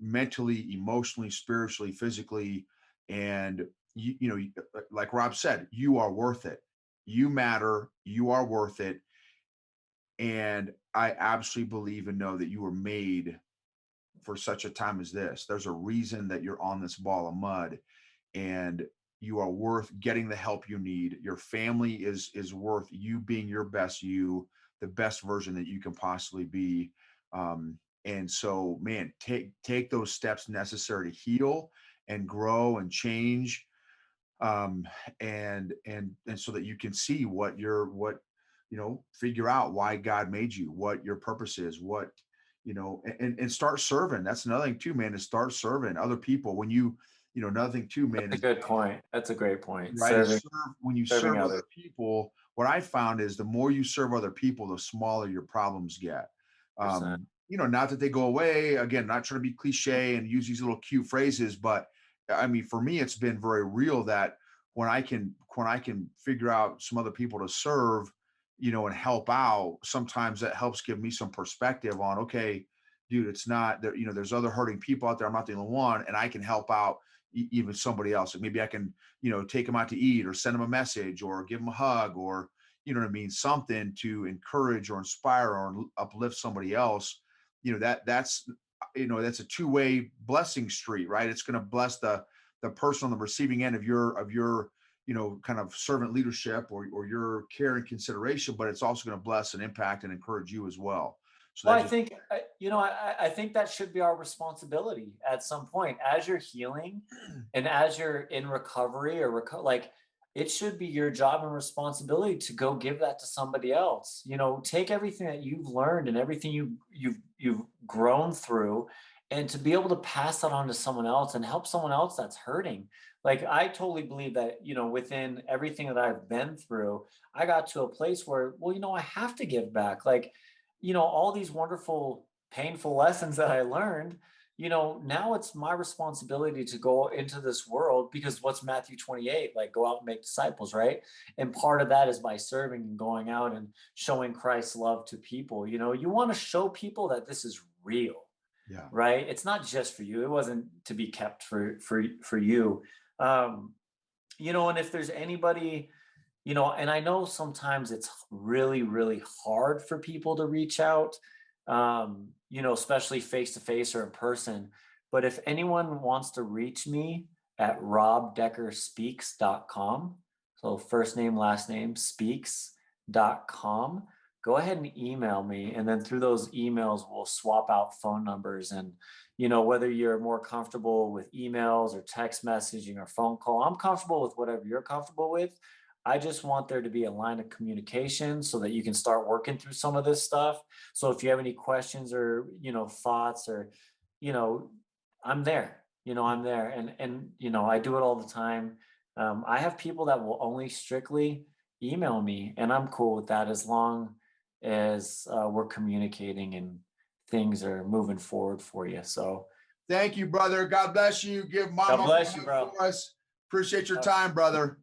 mentally, emotionally, spiritually, physically. And like Rob said, you are worth it. You matter, you are worth it. And I absolutely believe and know that you were made for such a time as this. There's a reason that you're on this ball of mud, and you are worth getting the help you need. Your family is worth you being your best you, the best version that you can possibly be. And so, man, take those steps necessary to heal and grow and change, um and so that you can see what figure out why God made you, what your purpose is, what and start serving. That's another thing too, man, is start serving other people. When another thing too, man, that's a is, good point. That's a great point. right, is Serving, serve. When you serving serve others. other people, what I found is the more you serve other people, the smaller your problems get. Percent. Not that they go away. Again, not trying to be cliche and use these little cute phrases, but I mean, for me, it's been very real that when I can figure out some other people to serve, and help out, sometimes that helps give me some perspective on, okay, dude, it's not there, there's other hurting people out there. I'm not the only one, and I can help out even somebody else. And maybe I can, take them out to eat, or send them a message, or give them a hug, or, you know what I mean? Something to encourage or inspire or uplift somebody else. That's a two-way blessing street, right? It's going to bless the person on the receiving end of your kind of servant leadership, or your care and consideration, but it's also going to bless and impact and encourage you as well. So Well, that I just think, I think that should be our responsibility at some point as you're healing and as you're in recovery or like it should be your job and responsibility to go give that to somebody else. Take everything that you've learned and everything you've grown through, and to be able to pass that on to someone else and help someone else that's hurting. Like I totally believe that, within everything that I've been through, I got to a place where, well, I have to give back. Like, all these wonderful, painful lessons that I learned, now it's my responsibility to go into this world, because what's Matthew 28? Like, go out and make disciples, right? And part of that is by serving and going out and showing Christ's love to people. You want to show people that this is real, yeah. right? It's not just for you. It wasn't to be kept for you. Um, and if there's anybody, and I know sometimes it's really, really hard for people to reach out, especially face to face or in person. But if anyone wants to reach me at robdeckerspeaks.com, so first name, last name, speaks.com, go ahead and email me. And then through those emails, we'll swap out phone numbers. And, whether you're more comfortable with emails or text messaging or phone call, I'm comfortable with whatever you're comfortable with. I just want there to be a line of communication so that you can start working through some of this stuff. So if you have any questions or, thoughts or, you know, I'm there. I'm there. And I do it all the time. I have people that will only strictly email me, and I'm cool with that as long as we're communicating and things are moving forward for you. So Thank you, brother. God bless you. Give God mama bless you, a hug bro. for us. Appreciate your time, brother.